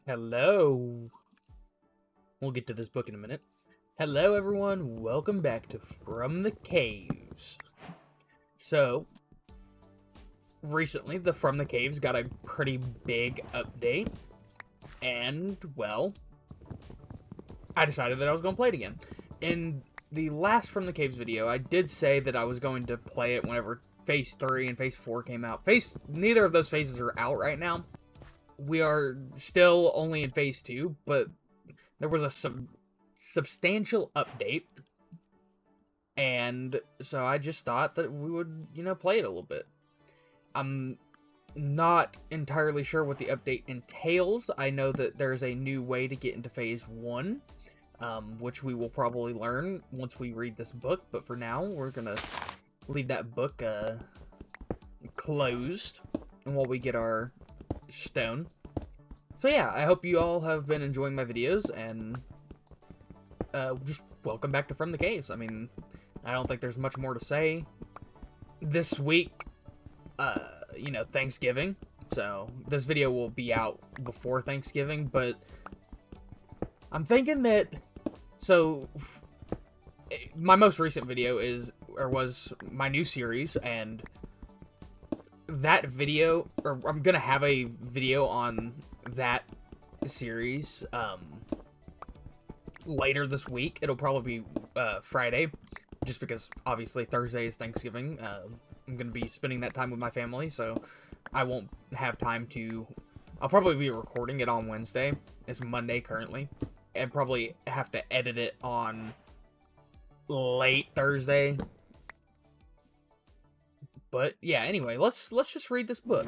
Hello. We'll get to this book in a minute. Hello, everyone. Welcome back to From the Caves. So, recently, the From the Caves got a pretty big update. And, well, I decided that I was going to play it again. In the last From the Caves video, I did say that I was going to play it whenever Phase 3 and Phase 4 came out. Neither of those phases are out right now. We are still only in Phase 2, but there was a substantial update, and so I just thought that we would, play it a little bit. I'm not entirely sure what the update entails. I know that there's a new way to get into Phase 1, which we will probably learn once we read this book, but for now, we're gonna leave that book closed while we get our stone. So yeah, I hope you all have been enjoying my videos, and just welcome back to From the Caves. I mean, I don't think there's much more to say. This week, Thanksgiving, so this video will be out before Thanksgiving, but I'm thinking that, my most recent video was my new series, and that video, or I'm gonna have a video on that series later this week. It'll probably be Friday, just because obviously Thursday is Thanksgiving. I'm gonna be spending that time with my family, so I won't have time to. I'll probably be recording it on Wednesday. It's Monday currently, and probably have to edit it on late Thursday. But yeah, anyway, let's just read this book.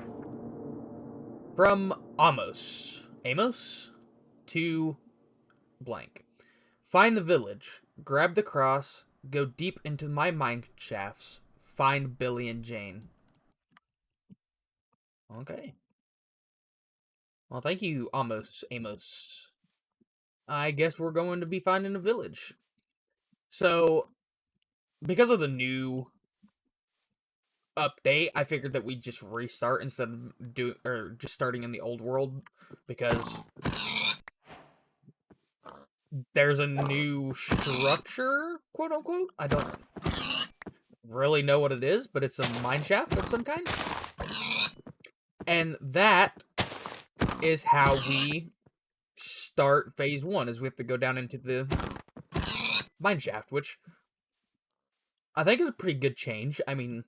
From Amos to blank. Find the village, grab the cross, go deep into my mine shafts, find Billy and Jane. Okay. Well, thank you, Amos. I guess we're going to be finding a village. So, because of the new update, I figured that we'd just restart instead of just starting in the old world, because there's a new structure, quote unquote. I don't really know what it is, but it's a mine shaft of some kind. And that is how we start Phase 1, is we have to go down into the mine shaft, which I think is a pretty good change. I mean,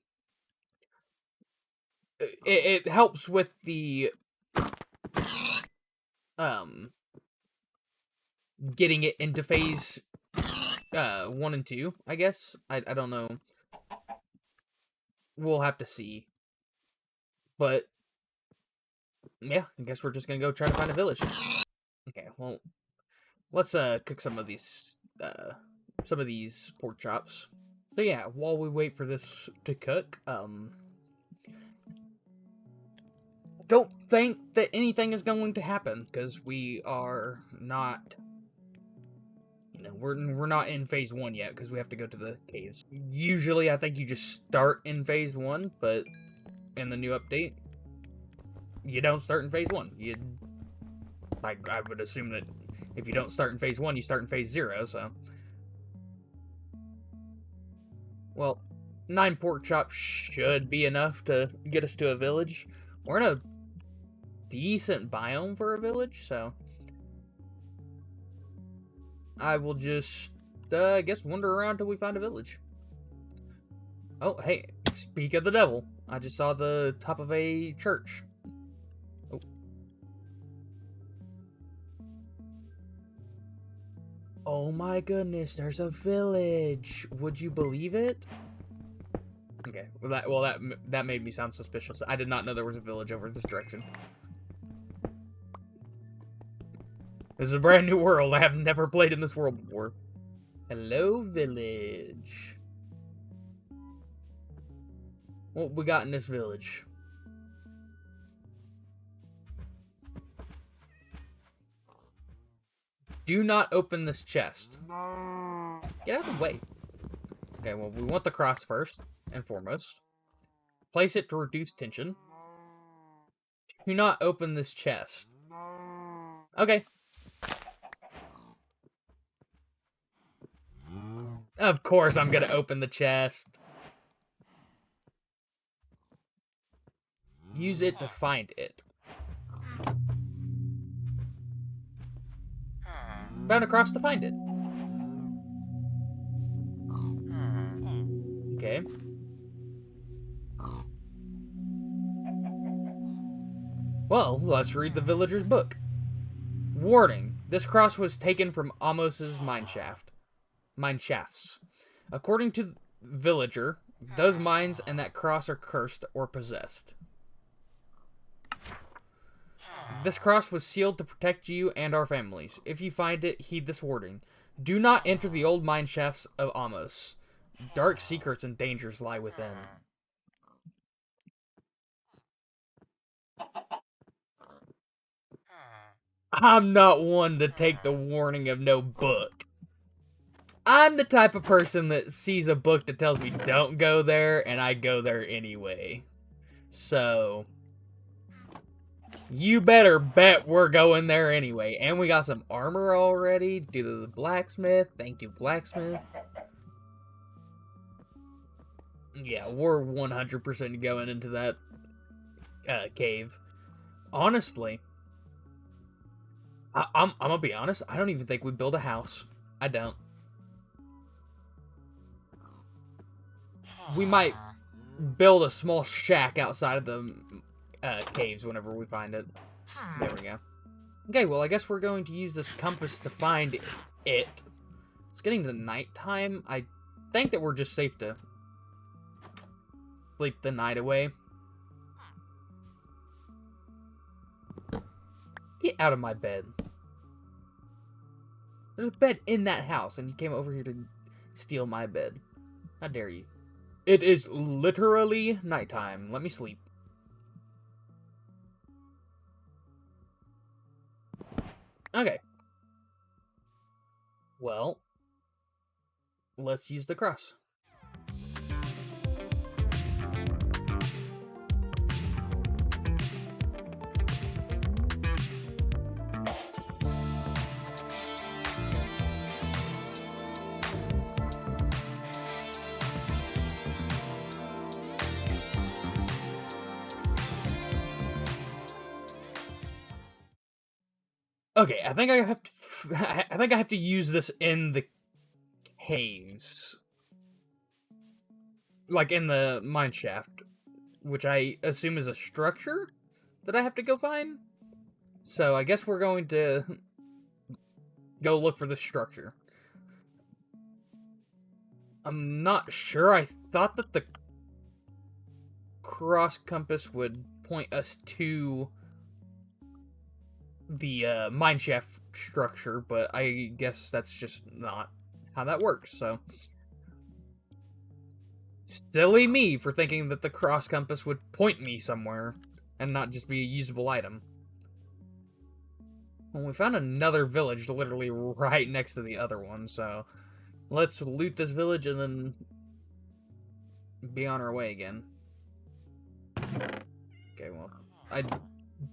it helps with the getting it into Phase 1 and 2, I guess. I don't know. We'll have to see. But yeah, I guess we're just gonna go try to find a village. Okay, well, let's cook some of these pork chops. So yeah, while we wait for this to cook, don't think that anything is going to happen, because we are not, we're not in Phase 1 yet, because we have to go to the caves. Usually, I think you just start in Phase 1, but in the new update, you don't start in Phase 1. I would assume that if you don't start in Phase 1, you start in Phase 0, so. Well, 9 pork chops should be enough to get us to a village. We're in a decent biome for a village, so I will just, I guess, wander around till we find a village. Oh, hey, speak of the devil. I just saw the top of a church. Oh. Oh my goodness, there's a village. Would you believe it? Okay, that made me sound suspicious. I did not know there was a village over this direction. This is a brand new world. I have never played in this world before. Hello, village. What we got in this village? Do not open this chest. Get out of the way. Okay, well, we want the cross first and foremost. Place it to reduce tension. Do not open this chest. Okay. Of course I'm gonna open the chest. Use it to find it. Found a cross to find it. Okay. Well, let's read the villager's book. Warning. This cross was taken from Amos's mine shafts. According to villager, those mines and that cross are cursed or possessed. This cross was sealed to protect you and our families. If you find it, heed this warning. Do not enter the old mine shafts of Amos. Dark secrets and dangers lie within. I'm not one to take the warning of no book. I'm the type of person that sees a book that tells me don't go there, and I go there anyway. So, you better bet we're going there anyway. And we got some armor already due to the blacksmith. Thank you, blacksmith. Yeah, we're 100% going into that cave. Honestly, I'm gonna be honest. I don't even think we build a house. I don't. We might build a small shack outside of the caves whenever we find it. There we go. Okay, well, I guess we're going to use this compass to find it. It's getting to nighttime. I think that we're just safe to sleep the night away. Get out of my bed. There's a bed in that house, and you came over here to steal my bed. How dare you? It is literally nighttime. Let me sleep. Okay. Well, let's use the cross. Okay, I think I have to use this in the caves. Like in the mine shaft, which I assume is a structure that I have to go find. So I guess we're going to go look for this structure. I'm not sure. I thought that the cross compass would point us to the mine shaft structure, but I guess that's just not how that works, so. Silly me for thinking that the cross compass would point me somewhere and not just be a usable item. Well, we found another village literally right next to the other one, so let's loot this village and then be on our way again. Okay, well, I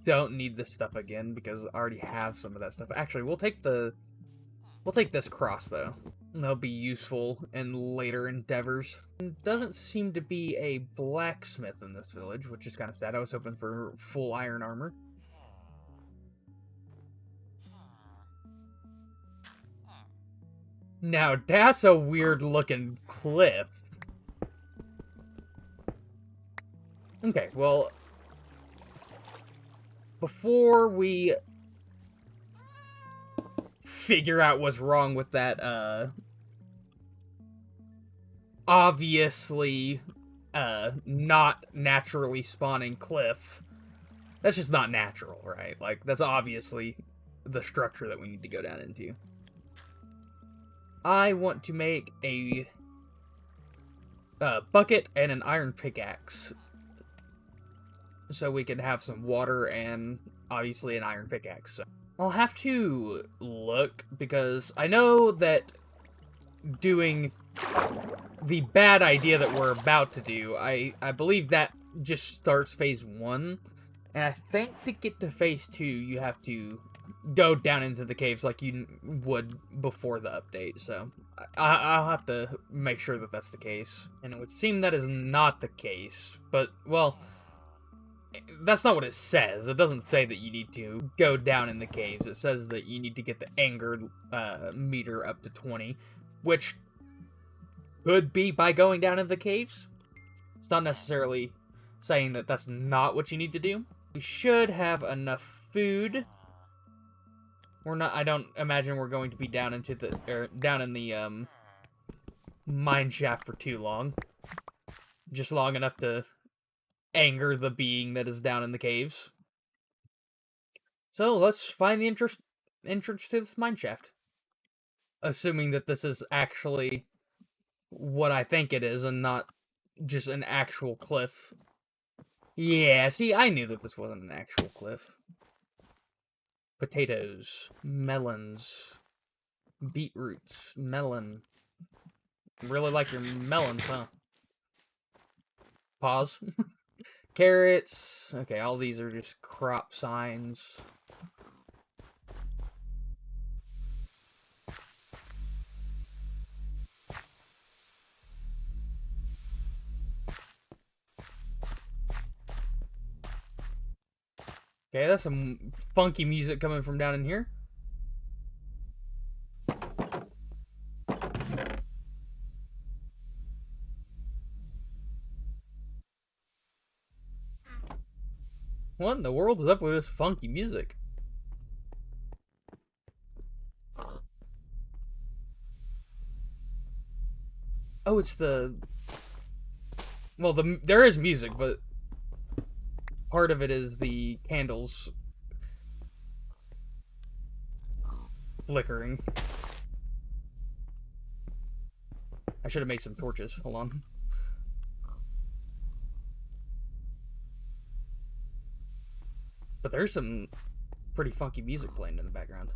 don't need this stuff again because I already have some of that stuff. Actually, we'll take this cross though. That'll be useful in later endeavors. Doesn't seem to be a blacksmith in this village, which is kind of sad. I was hoping for full iron armor. Now that's a weird looking cliff. Okay, well, before we figure out what's wrong with that, obviously, not naturally spawning cliff. That's just not natural, right? Like, that's obviously the structure that we need to go down into. I want to make a bucket and an iron pickaxe, so we can have some water and obviously an iron pickaxe. So I'll have to look, because I know that doing the bad idea that we're about to do, I believe that just starts phase 1. And I think to get to phase 2, you have to go down into the caves like you would before the update, so I'll have to make sure that that's the case. And it would seem that is not the case, but, well, that's not what it says. It doesn't say that you need to go down in the caves. It says that you need to get the anger meter up to 20, which could be by going down in the caves. It's not necessarily saying that that's not what you need to do. We should have enough food. We're not. I don't imagine we're going to be down into the down in the mine shaft for too long. Just long enough to anger the being that is down in the caves. So let's find the entrance to this mine shaft. Assuming that this is actually what I think it is and not just an actual cliff. Yeah, see, I knew that this wasn't an actual cliff. Potatoes, melons, beetroots, melon. Really like your melons, huh? Pause. Carrots. Okay, all these are just crop signs. Okay, that's some funky music coming from down in here. What in the world is up with this funky music? Oh, it's the... Well, there is music, but part of it is the candles flickering. I should have made some torches. Hold on. But there's some pretty funky music playing in the background.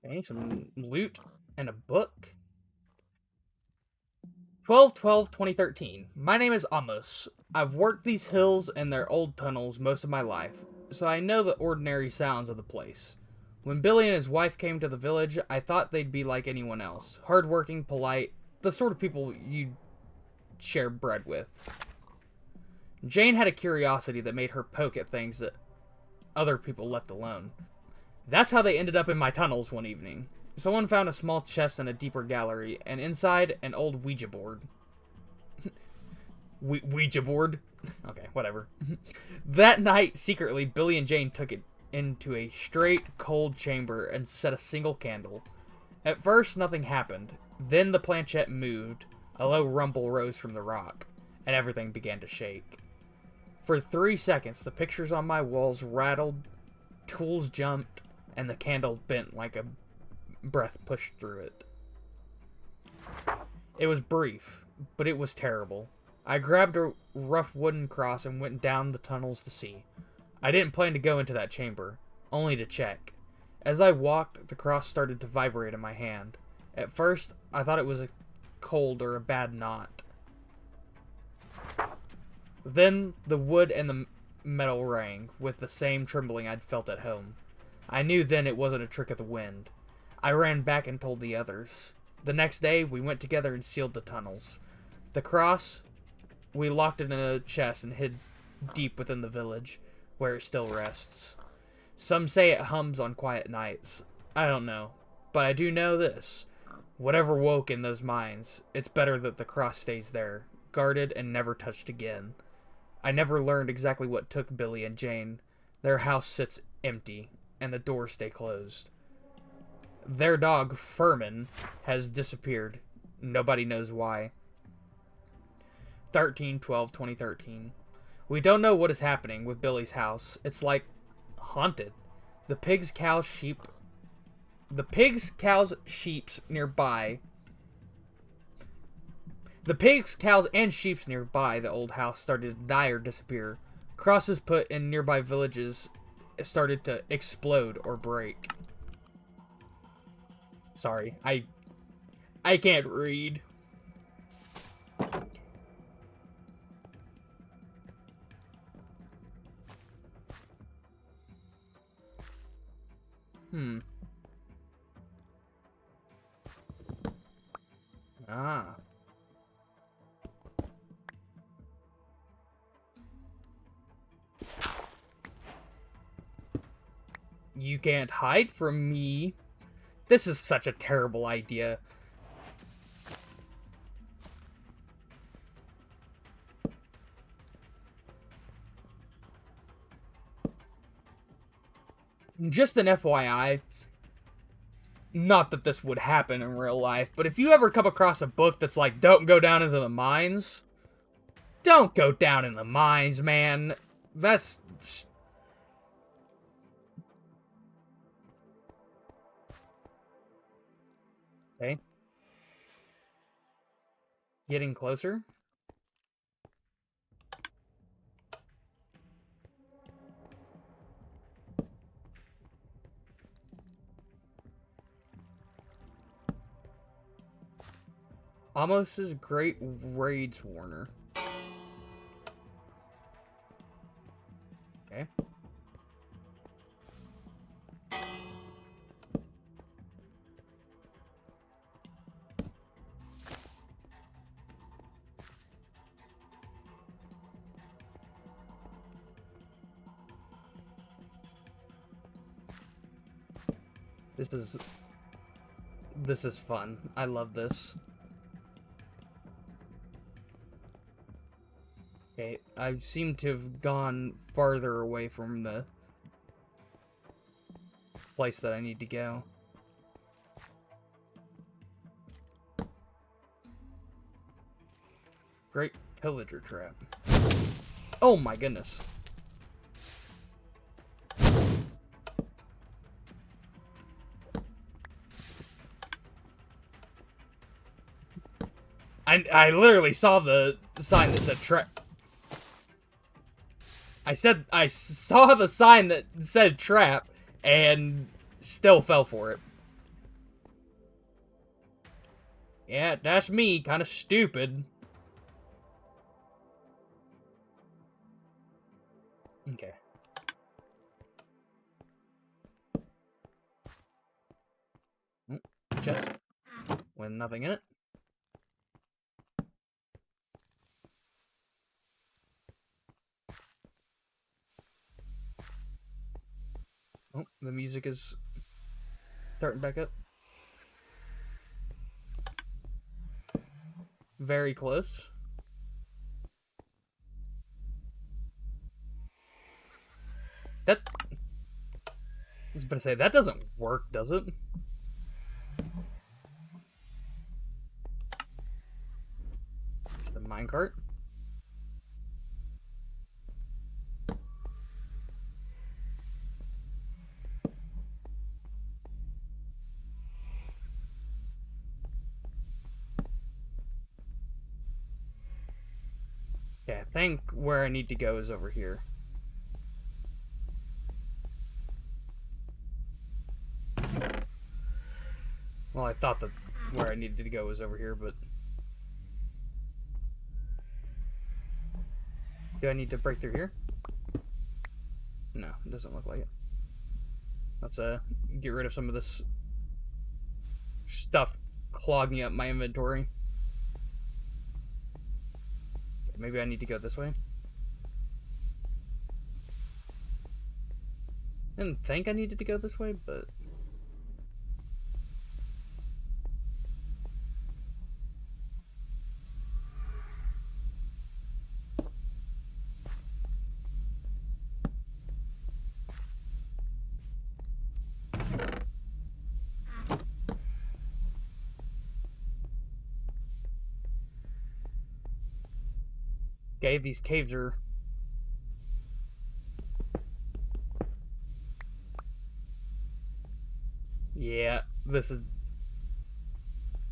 Okay, some loot and a book. 12/12/2013. My name is Amos. I've worked these hills and their old tunnels most of my life, so I know the ordinary sounds of the place. When Billy and his wife came to the village, I thought they'd be like anyone else. Hardworking, polite, the sort of people you'd share bread with. Jane had a curiosity that made her poke at things that other people left alone. That's how they ended up in my tunnels one evening. Someone found a small chest in a deeper gallery, and inside, an old Ouija board. Ouija board? Okay, whatever. That night, secretly, Billy and Jane took it into a straight, cold chamber and set a single candle. At first, nothing happened. Then the planchette moved, a low rumble rose from the rock, and everything began to shake. For 3 seconds, the pictures on my walls rattled, tools jumped, and the candle bent like a breath pushed through it. It was brief, but it was terrible. I grabbed a rough wooden cross and went down the tunnels to see. I didn't plan to go into that chamber, only to check. As I walked, the cross started to vibrate in my hand. At first, I thought it was a cold or a bad knot. Then, the wood and the metal rang, with the same trembling I'd felt at home. I knew then it wasn't a trick of the wind. I ran back and told the others. The next day, we went together and sealed the tunnels. The cross, we locked it in a chest and hid deep within the village, where it still rests. Some say it hums on quiet nights. I don't know, but I do know this. Whatever woke in those mines, it's better that the cross stays there, guarded and never touched again. I never learned exactly what took Billy and Jane. Their house sits empty, and the doors stay closed. Their dog, Furman, has disappeared. Nobody knows why. 13/12/2013. We don't know what is happening with Billy's house. It's like haunted. The pigs, cows, sheeps nearby. The pigs, cows, and sheeps nearby the old house started to die or disappear. Crosses put in nearby villages started to explode or break. Sorry, I can't read. Ah. You can't hide from me. This is such a terrible idea. Just an FYI, not that this would happen in real life, but if you ever come across a book that's like, don't go down into the mines, don't go down in the mines, man. That's... Okay. Getting closer. Amos's Great Raids Warner. Okay. This is fun. I love this. Okay, I seem to have gone farther away from the place that I need to go. Great pillager trap. Oh my goodness. I literally saw the sign that said trap. I saw the sign that said trap and still fell for it. Yeah, that's me, kind of stupid. Okay. Chest. With nothing in it. Oh, the music is starting back up. Very close. That... I was about to say, that doesn't work, does it? The minecart. Okay, I think where I need to go is over here. Well, I thought that where I needed to go was over here, but... Do I need to break through here? No, it doesn't look like it. Let's get rid of some of this stuff clogging up my inventory. Maybe I need to go this way. I didn't think I needed to go this way, but... Okay, these caves are... Yeah, this is...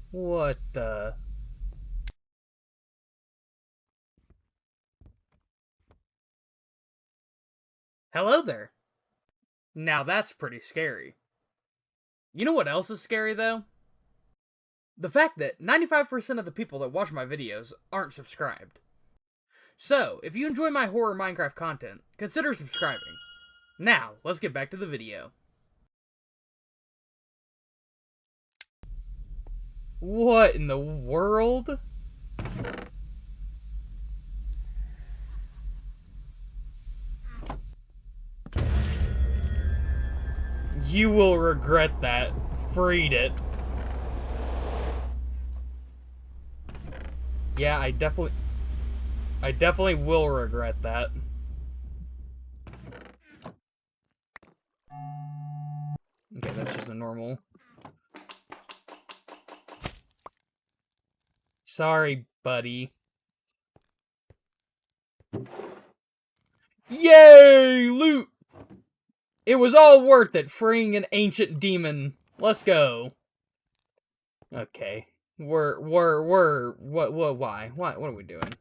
What the... Hello there. Now that's pretty scary. You know what else is scary, though? The fact that 95% of the people that watch my videos aren't subscribed. So, if you enjoy my horror Minecraft content, consider subscribing. Now, let's get back to the video. What in the world? You will regret that. Freed it. Yeah, I definitely will regret that. Okay, that's just a normal. Sorry, buddy. Yay! Loot! It was all worth it, freeing an ancient demon. Let's go. Okay. What, why? What are we doing?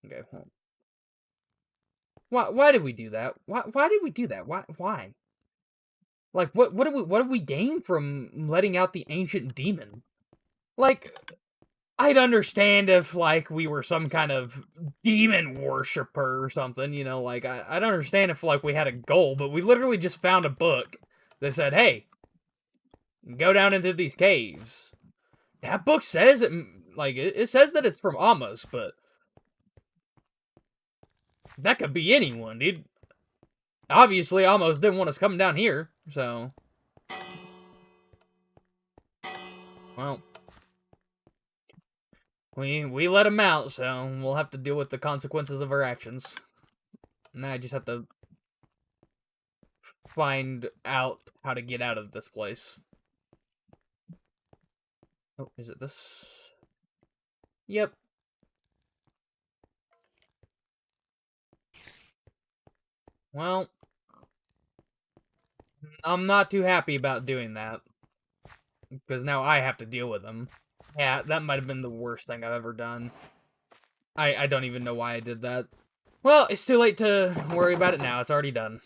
Okay, well. Why did we do that? Why did we do that? Why? Like, what did we gain from letting out the ancient demon? Like, I'd understand if, like, we were some kind of demon worshiper or something, you know, like, I'd understand if, like, we had a goal, but we literally just found a book that said, hey, go down into these caves. That book says, it says that it's from Amos, but that could be anyone, dude. Obviously, Amos didn't want us coming down here, so... Well... We let him out, so we'll have to deal with the consequences of our actions. Now I just have to find out how to get out of this place. Oh, is it this? Yep. Well, I'm not too happy about doing that. Because now I have to deal with them. Yeah, that might have been the worst thing I've ever done. I don't even know why I did that. Well, it's too late to worry about it now. It's already done.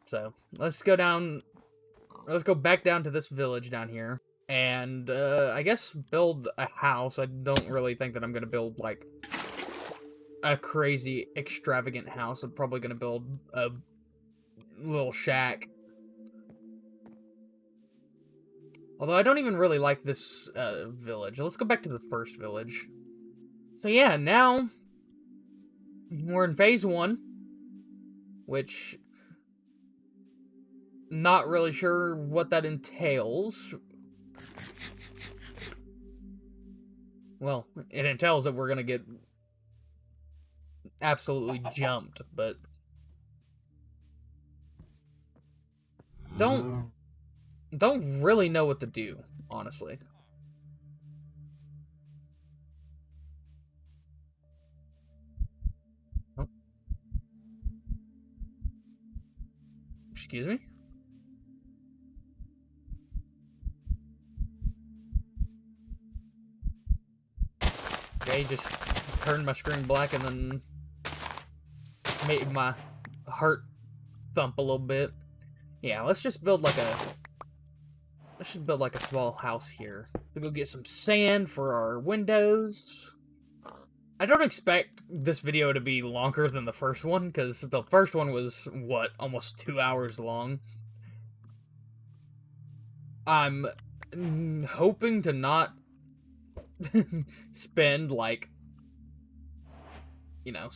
So, let's go down... Let's go back down to this village down here. And, I guess build a house. I don't really think that I'm gonna build, like, a crazy, extravagant house. I'm probably gonna build a little shack. Although I don't even really like this village. Let's go back to the first village. So yeah, now we're in phase 1, which not really sure what that entails. Well, it entails that we're gonna get absolutely jumped, but don't really know what to do, honestly. Oh. Excuse me? Okay, just turned my screen black and then made my heart thump a little bit. Yeah, let's just build like a... Let's just build like a small house here. We'll go get some sand for our windows. I don't expect this video to be longer than the first one, because the first one was, what, almost 2 hours long. I'm hoping to not spend, like, you know,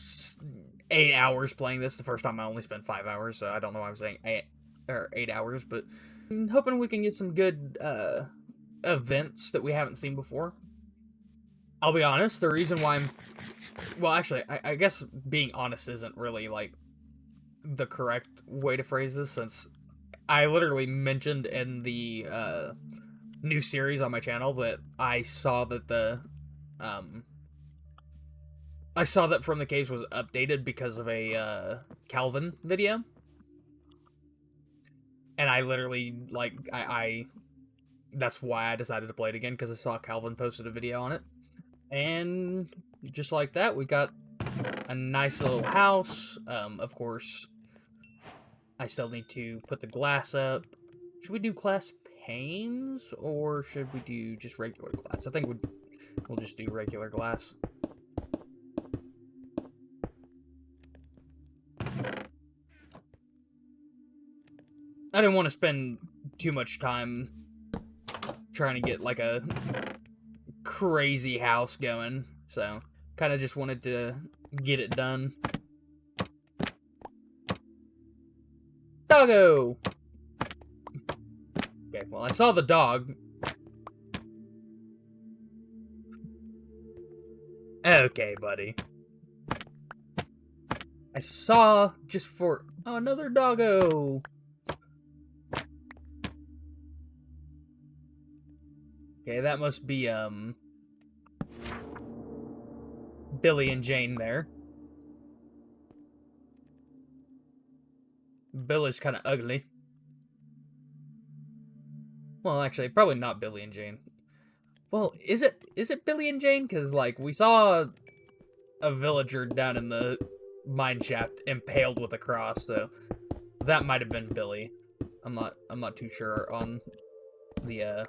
8 hours playing this. The first time I only spent 5 hours, so I don't know why I'm saying 8 hours, but I'm hoping we can get some good events that we haven't seen before. I'll be honest, the reason why I'm... Well, actually, I guess being honest isn't really, like, the correct way to phrase this, since I literally mentioned in the new series on my channel that I saw that the I saw that From the Caves was updated because of a Calvin video, and I literally, like, I that's why I decided to play it again, because I saw Calvin posted a video on it. And just like that, we got a nice little house. Of course, I still need to put the glass up. Should we do glass panes, or should we do just regular glass? I think we'll just do regular glass. I didn't want to spend too much time trying to get like a crazy house going, so kind of just wanted to get it done. Doggo! Okay, well, I saw the dog. Okay, buddy. I saw just for... Oh, another doggo! Okay, that must be, Billy and Jane there. Billy's kind of ugly. Well, actually, probably not Billy and Jane. Well, is it Billy and Jane? Because, like, we saw a villager down in the mine shaft impaled with a cross, so that might have been Billy. I'm not too sure on the,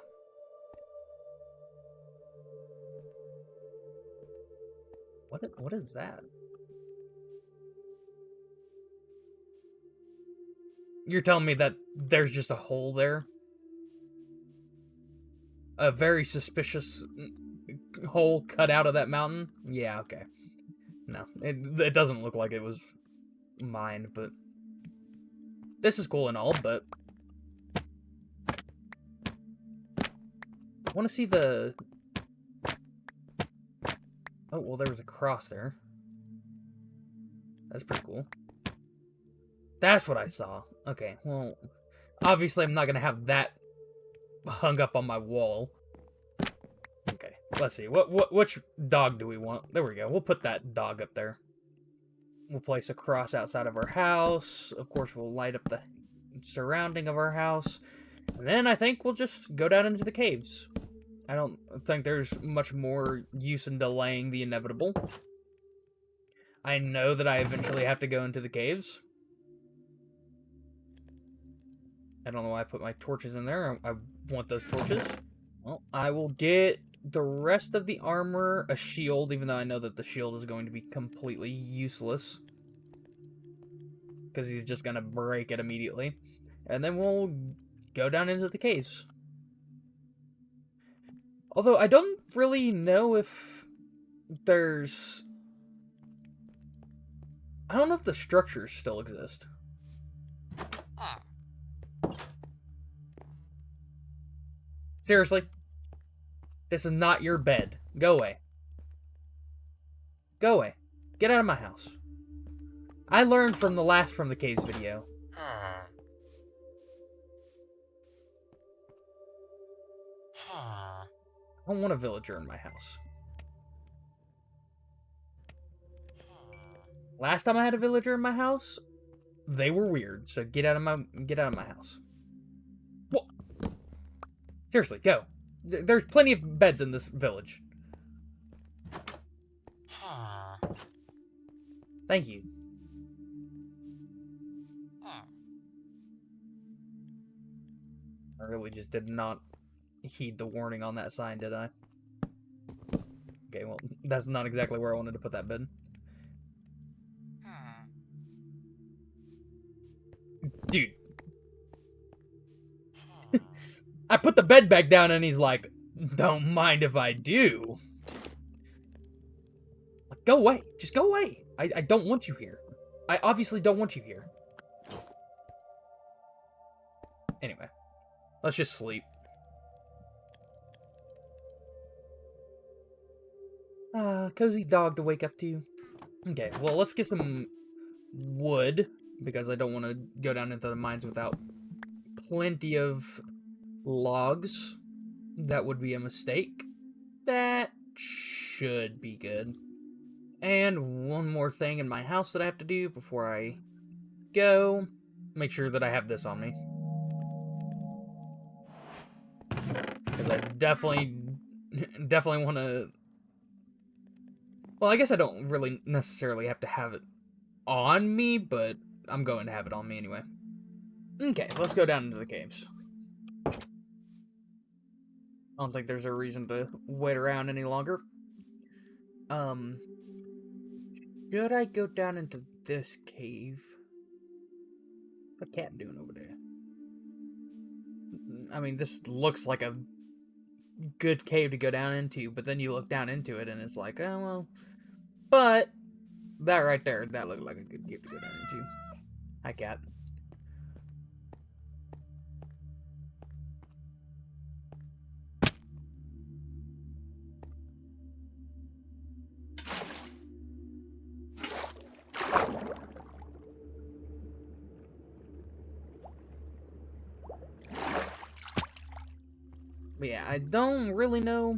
What is that? You're telling me that there's just a hole there? A very suspicious hole cut out of that mountain? Yeah, okay. No, it doesn't look like it was mined, but... This is cool and all, but... I want to see the... Oh, well, there was a cross there. That's pretty cool. That's what I saw. Okay, well... Obviously, I'm not going to have that hung up on my wall. Okay, let's see. Which dog do we want? There we go. We'll put that dog up there. We'll place a cross outside of our house. Of course, we'll light up the surrounding of our house. And then I think we'll just go down into the caves. I don't think there's much more use in delaying the inevitable. I know that I eventually have to go into the caves. I don't know why I put my torches in there. I want those torches. Well, I will get the rest of the armor, a shield, even though I know that the shield is going to be completely useless. Because he's just going to break it immediately. And then we'll go down into the caves. Although, I don't really know if there's... I don't know if the structures still exist. Seriously? This is not your bed. Go away. Go away. Get out of my house. I learned from the last From the Caves video. I don't want a villager in my house. Last time I had a villager in my house, they were weird. So get out of my house. What? Seriously, go. There's plenty of beds in this village. Thank you. I really just did not heed the warning on that sign, did I? Okay, well, that's not exactly where I wanted to put that bed. Dude. I put the bed back down and he's like, don't mind if I do. Like, go away. Just go away. I don't want you here. I obviously don't want you here. Anyway. Let's just sleep. Cozy dog to wake up to. Okay, well, let's get some wood, because I don't want to go down into the mines without plenty of logs. That would be a mistake. That should be good. And one more thing in my house that I have to do before I go. Make sure that I have this on me. Because I definitely want to... Well, I guess I don't really necessarily have to have it on me, but I'm going to have it on me anyway. Okay, let's go down into the caves. I don't think there's a reason to wait around any longer. Should I go down into this cave? What's a cat doing over there? I mean, this looks like a good cave to go down into, but then you look down into it and it's like, oh, well. But that right there, that looked like a good cave to go down into. Hi, cat. But yeah, I don't really know.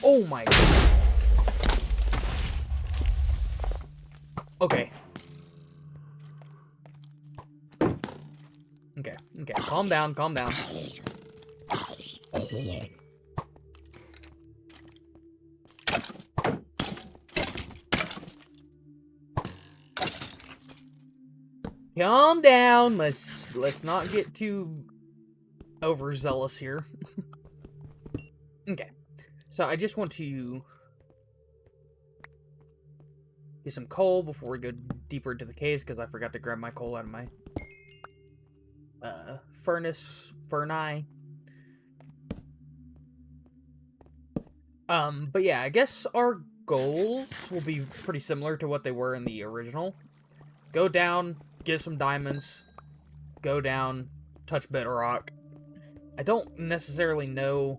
Oh my god. Okay. Okay, okay. Calm down, calm down. Calm down. Let's not get too overzealous here. Okay. So I just want to get some coal before we go deeper into the caves, because I forgot to grab my coal out of my furnace. But yeah, I guess our goals will be pretty similar to what they were in the original. Go down, get some diamonds, go down, touch bedrock. I don't necessarily know,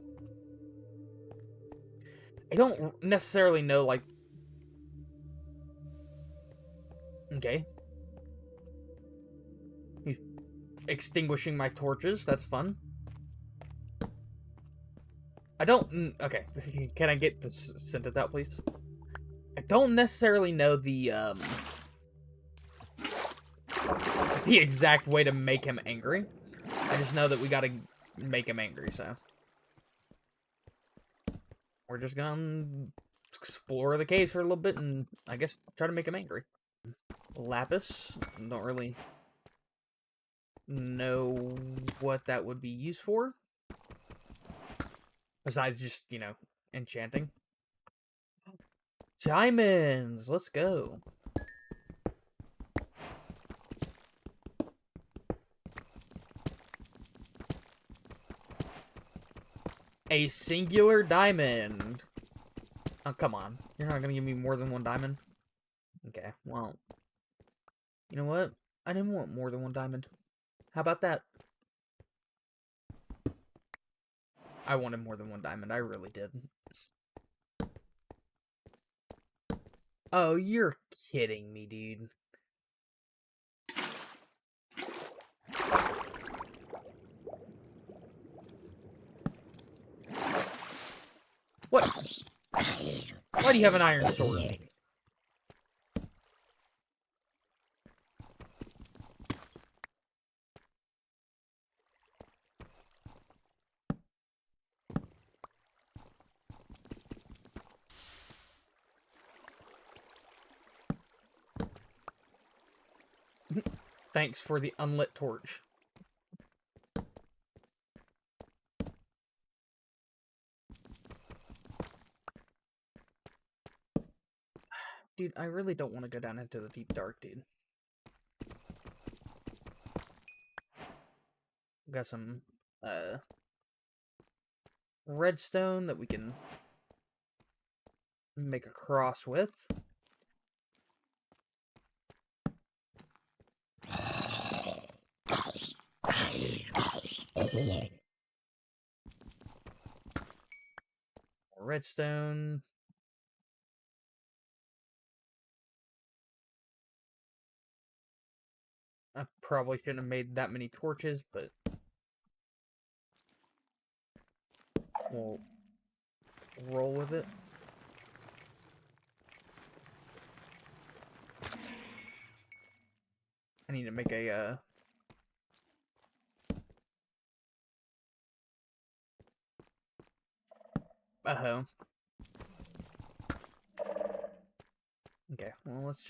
like... Okay. He's extinguishing my torches, that's fun. I don't... Okay, can I get this sentence out, please? I don't necessarily know the exact way to make him angry. I just know that we gotta make him angry, so... We're just gonna explore the caves for a little bit and, I guess, try to make him angry. Lapis. Don't really know what that would be used for. Besides just, you know, enchanting. Diamonds! Let's go. A singular diamond. Oh, come on. You're not gonna give me more than one diamond? Okay, well. You know what? I didn't want more than one diamond. How about that? I wanted more than one diamond. I really did. Oh, you're kidding me, dude. What? Why do you have an iron sword? Thanks for the unlit torch. Dude, I really don't want to go down into the deep dark, dude. Got some, redstone that we can make a cross with. Redstone. I probably shouldn't have made that many torches, but we'll roll with it. I need to make a, uh-oh. Okay, well, let's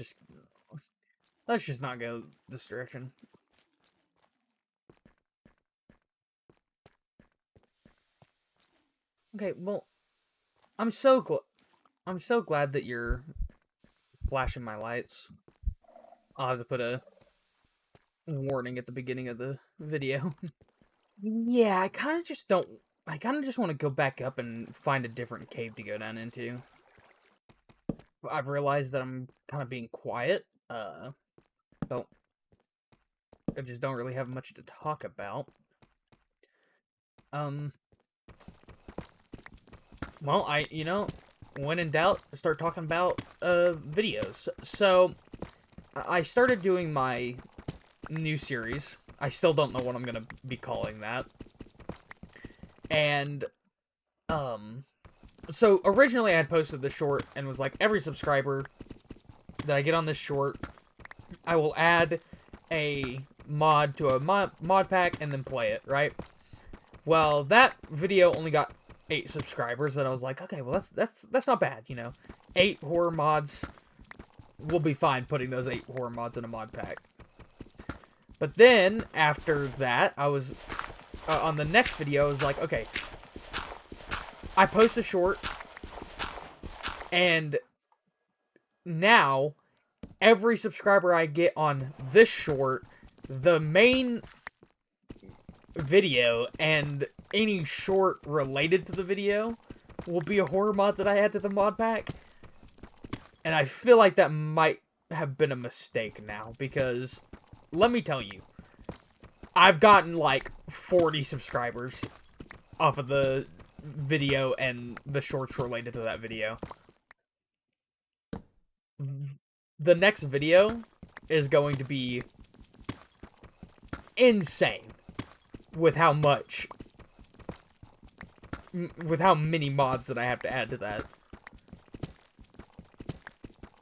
just not go this direction. Okay, well, I'm so glad that you're flashing my lights. I'll have to put a warning at the beginning of the video. Yeah, I kind of just don't... I kind of just want to go back up and find a different cave to go down into. I've realized that I'm kind of being quiet. Don't... I just don't really have much to talk about. Well, when in doubt, start talking about, videos. So, I started doing my new series. I still don't know what I'm gonna be calling that. And, so originally I had posted the short and was like, every subscriber that I get on this short, I will add a mod to a mod pack and then play it, right? Well, that video only got 8 subscribers, and I was like, okay, well that's not bad, 8 horror mods will be fine putting those 8 horror mods in a mod pack. But then after that, I was on the next video, I was like, okay, I post a short, and now every subscriber I get on this short, the main video and any short related to the video will be a horror mod that I add to the mod pack. And I feel like that might have been a mistake now, because let me tell you, I've gotten like 40 subscribers off of the video and the shorts related to that video. The next video is going to be insane with how many mods that I have to add to that.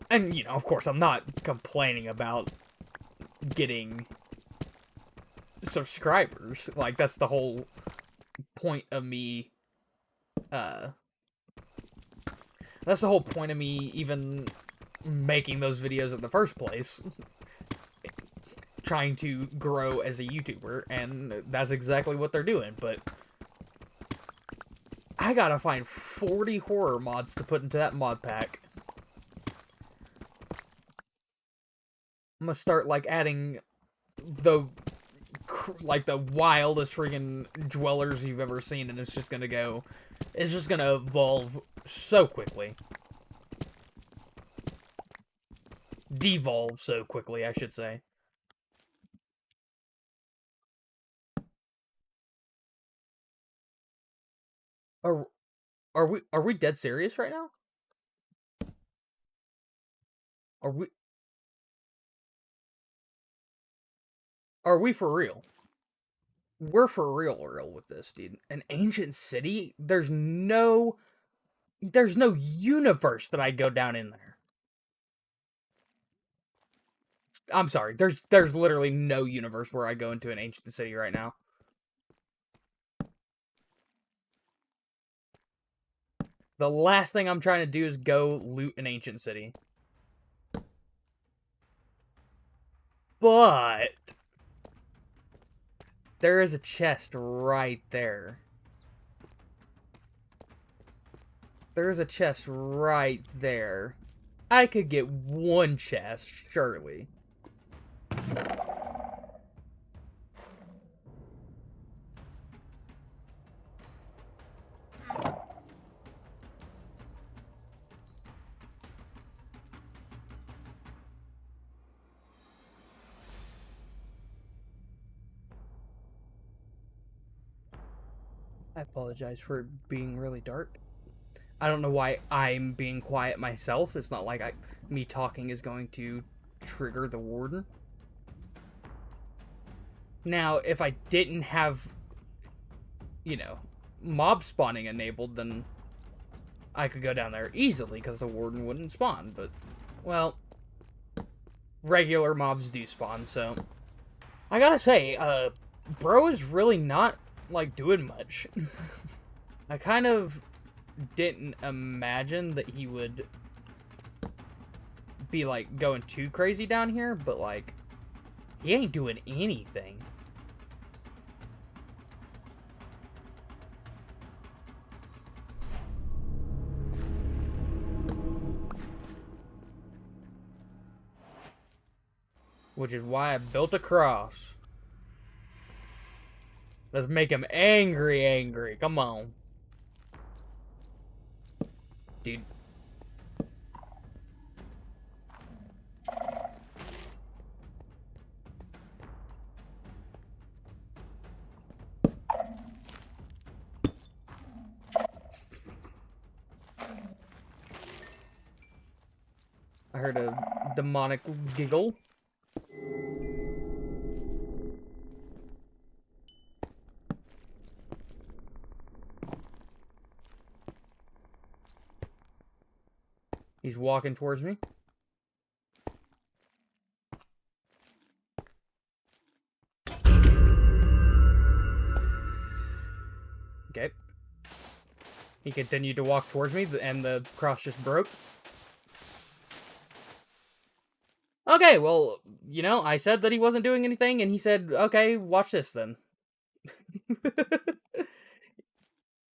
And, of course, I'm not complaining about getting subscribers. Like, that's the whole point of me, that's the whole point of me even making those videos in the first place. Trying to grow as a YouTuber, and that's exactly what they're doing, but I gotta find 40 horror mods to put into that mod pack. I'm gonna start, like, adding the wildest freaking dwellers you've ever seen, and it's just gonna evolve so quickly. Devolve so quickly, I should say. Are we dead serious right now? Are we for real? We're for real with this, dude. An ancient city? There's no universe that I go down in there. I'm sorry. There's literally no universe where I go into an ancient city right now. The last thing I'm trying to do is go loot an ancient city. But there is a chest right there. There's a chest right there. I could get one chest, surely. I apologize for being really dark. I don't know why I'm being quiet myself. It's not like me talking is going to trigger the warden. Now, if I didn't have, mob spawning enabled, then I could go down there easily because the warden wouldn't spawn. But, well, regular mobs do spawn, so I gotta say, bro is really not, like, doing much. I kind of didn't imagine that he would be, like, going too crazy down here, but, like, he ain't doing anything. Which is why I built a cross. Let's make him angry. Come on. Dude. I heard a demonic giggle. He's walking towards me. Okay. He continued to walk towards me, and the cross just broke. Okay, well, you know, I said that he wasn't doing anything, and he said, okay, watch this then.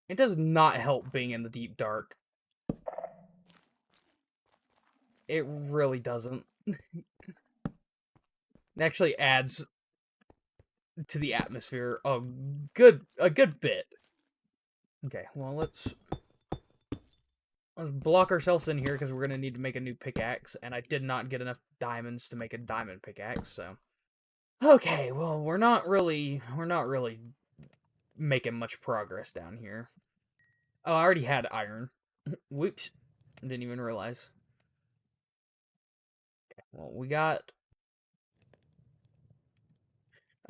It does not help being in the deep dark. It really doesn't. It actually adds to the atmosphere a good bit. Okay, well, let's block ourselves in here because we're gonna need to make a new pickaxe, and I did not get enough diamonds to make a diamond pickaxe, so. Okay, well, we're not really making much progress down here. Oh, I already had iron. Whoops. Didn't even realize. Well, we got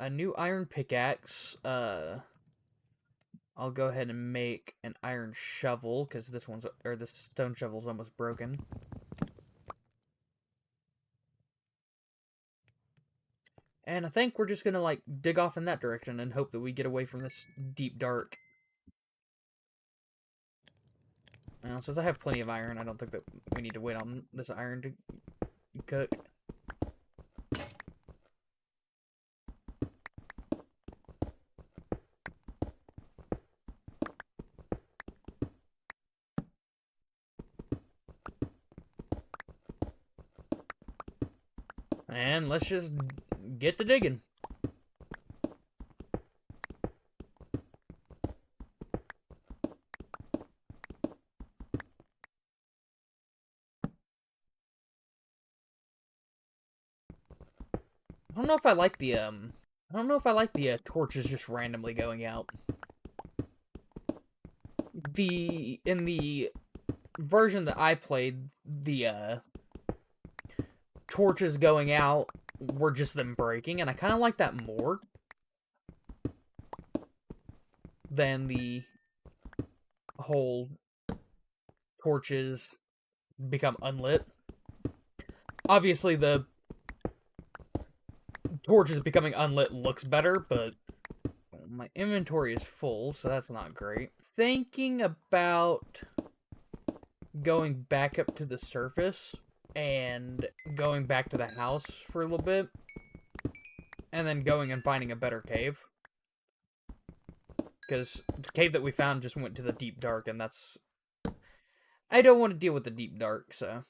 a new iron pickaxe. I'll go ahead and make an iron shovel, because this stone shovel's almost broken. And I think we're just gonna, like, dig off in that direction and hope that we get away from this deep dark. Since I have plenty of iron, I don't think that we need to wait on this iron to cook. And let's just get to digging. I don't know if I like the torches just randomly going out. In the version that I played, the torches going out were just them breaking, and I kind of like that more than the whole torches become unlit. Obviously, the torches becoming unlit looks better, but my inventory is full, so that's not great. Thinking about going back up to the surface and going back to the house for a little bit, and then going and finding a better cave. Because the cave that we found just went to the deep dark, and that's... I don't want to deal with the deep dark, so...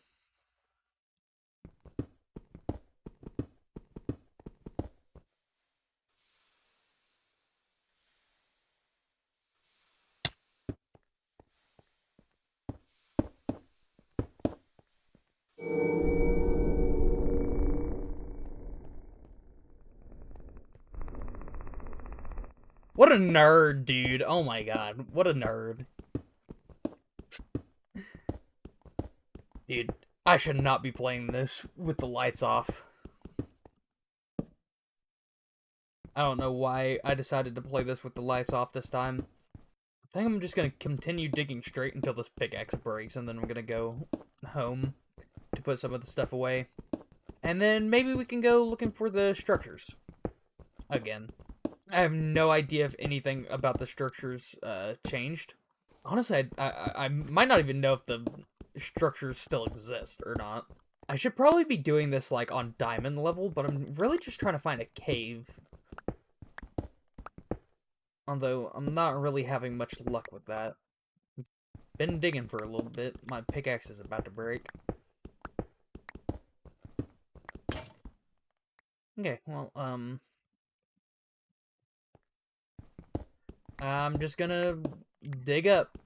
What a nerd, dude. Oh my god. What a nerd. Dude, I should not be playing this with the lights off. I don't know why I decided to play this with the lights off this time. I think I'm just going to continue digging straight until this pickaxe breaks, and then I'm going to go home to put some of the stuff away. And then maybe we can go looking for the structures again. I have no idea if anything about the structures changed. Honestly, I might not even know if the structures still exist or not. I should probably be doing this like on diamond level, but I'm really just trying to find a cave. Although I'm not really having much luck with that. Been digging for a little bit. My pickaxe is about to break. Okay, well, I'm just gonna dig up,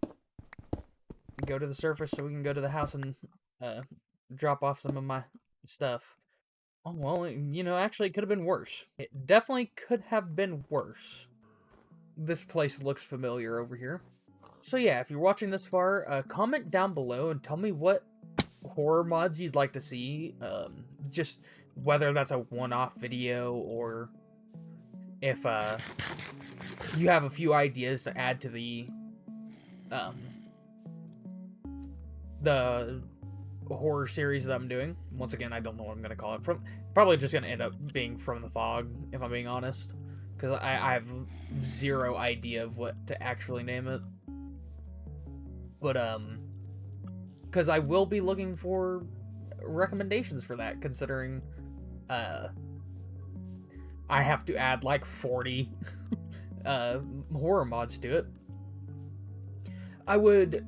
go to the surface so we can go to the house and, uh, drop off some of my stuff. Oh, well, you know, actually, it could have been worse. It definitely could have been worse. This place looks familiar over here. So yeah, if you're watching this far, comment down below and tell me what horror mods you'd like to see. Just whether that's a one-off video or if you have a few ideas to add to the horror series that I'm doing. Once again, I don't know what I'm gonna call it. Probably just gonna end up being From the Fog, if I'm being honest, because I have zero idea of what to actually name it. But because I will be looking for recommendations for that, considering I have to add like 40 horror mods to it. I would,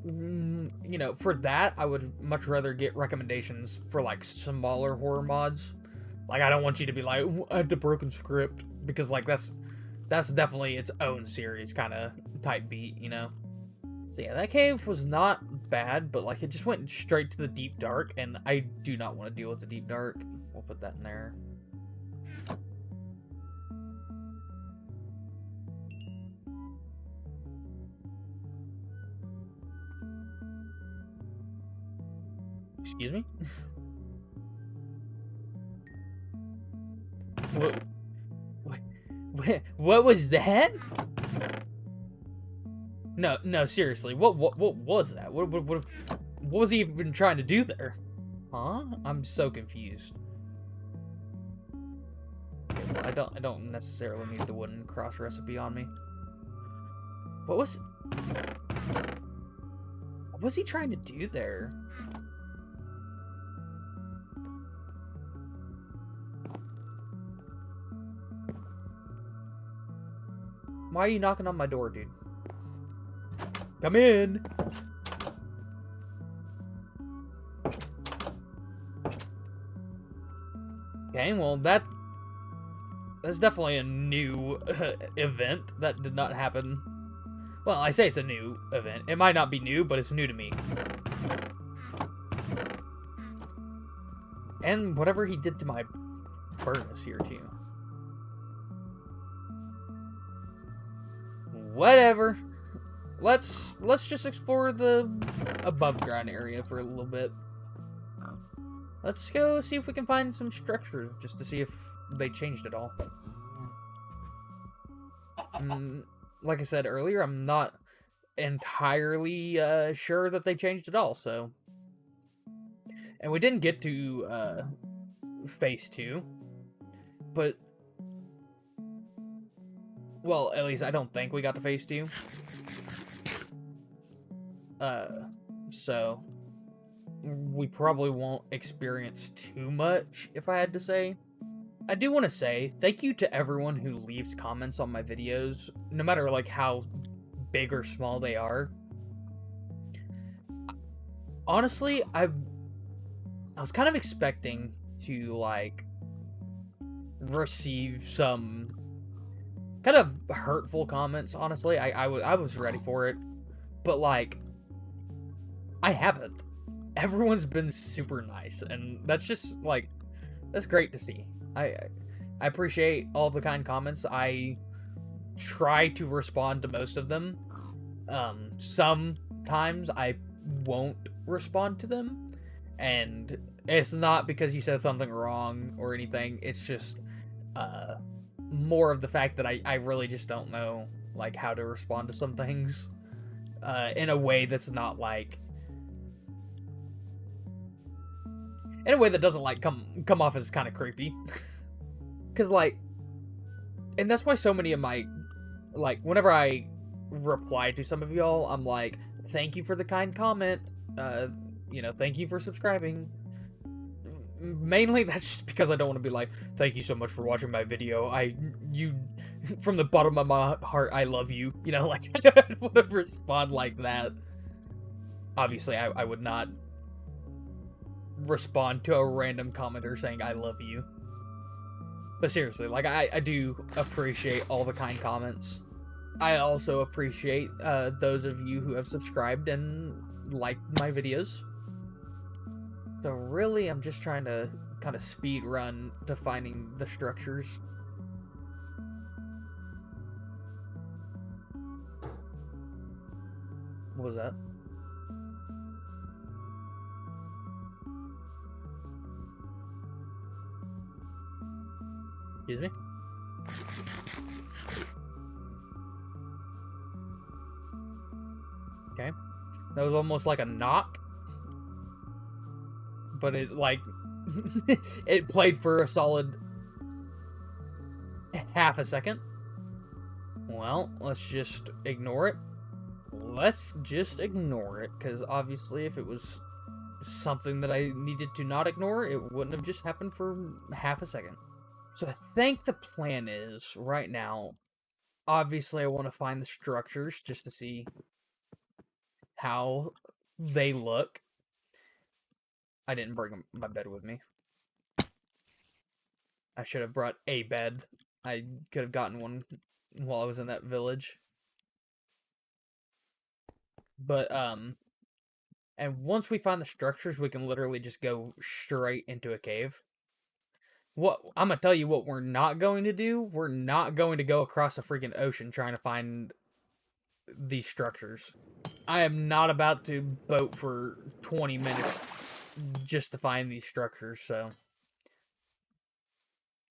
you know, for that, I would much rather get recommendations for like smaller horror mods. Like, I don't want you to be like, add the broken script, because like that's definitely its own series kind of type beat, you know. So yeah, that cave was not bad, but like it just went straight to the deep dark, and I do not want to deal with the deep dark. We'll put that in there. Excuse me? What was that? No, seriously. What was that? What was he even trying to do there? Huh? I'm so confused. Okay, well, I don't necessarily need the wooden cross recipe on me. What was he trying to do there? Why are you knocking on my door, dude? Come in! Okay, well, that's definitely a new event. That did not happen. Well, I say it's a new event. It might not be new, but it's new to me. And whatever he did to my furnace here, too. Whatever. Let's just explore the above ground area for a little bit. Let's go see if we can find some structure, just to see if they changed it all. Like I said earlier, I'm not entirely sure that they changed it all, so. And we didn't get to phase 2, but, well, at least I don't think we got to phase 2. So we probably won't experience too much, if I had to say. I do want to say thank you to everyone who leaves comments on my videos, no matter like how big or small they are. Honestly, I was kind of expecting to like receive some kind of hurtful comments. Honestly, I was ready for it, but like I haven't. Everyone's been super nice, and that's just like, that's great to see. I appreciate all the kind comments. I try to respond to most of them. Sometimes I won't respond to them, and it's not because you said something wrong or anything. It's just more of the fact that I really just don't know like how to respond to some things in a way that's not like, in a way that doesn't like come off as kind of creepy. Cause like, and that's why so many of my, like, whenever I reply to some of y'all, I'm like, thank you for the kind comment, you know, thank you for subscribing. Mainly that's just because I don't want to be like, thank you so much for watching my video, you from the bottom of my heart, I love you, you know, like, I don't want to respond like that. Obviously I would not respond to a random commenter saying I love you. But seriously, like, I do appreciate all the kind comments. I also appreciate those of you who have subscribed and liked my videos. So really, I'm just trying to kind of speed run to finding the structures. What was that? Excuse me? Okay. That was almost like a knock. But it, like, it played for a solid half a second. Well, let's just ignore it. Let's just ignore it, because obviously if it was something that I needed to not ignore, it wouldn't have just happened for half a second. So I think the plan is, right now, obviously I want to find the structures just to see how they look. I didn't bring my bed with me. I should have brought a bed. I could have gotten one while I was in that village. But, and once we find the structures, we can literally just go straight into a cave. What I'm gonna tell you what we're not going to do. We're not going to go across a freaking ocean trying to find these structures. I am not about to boat for 20 minutes just to find these structures, so.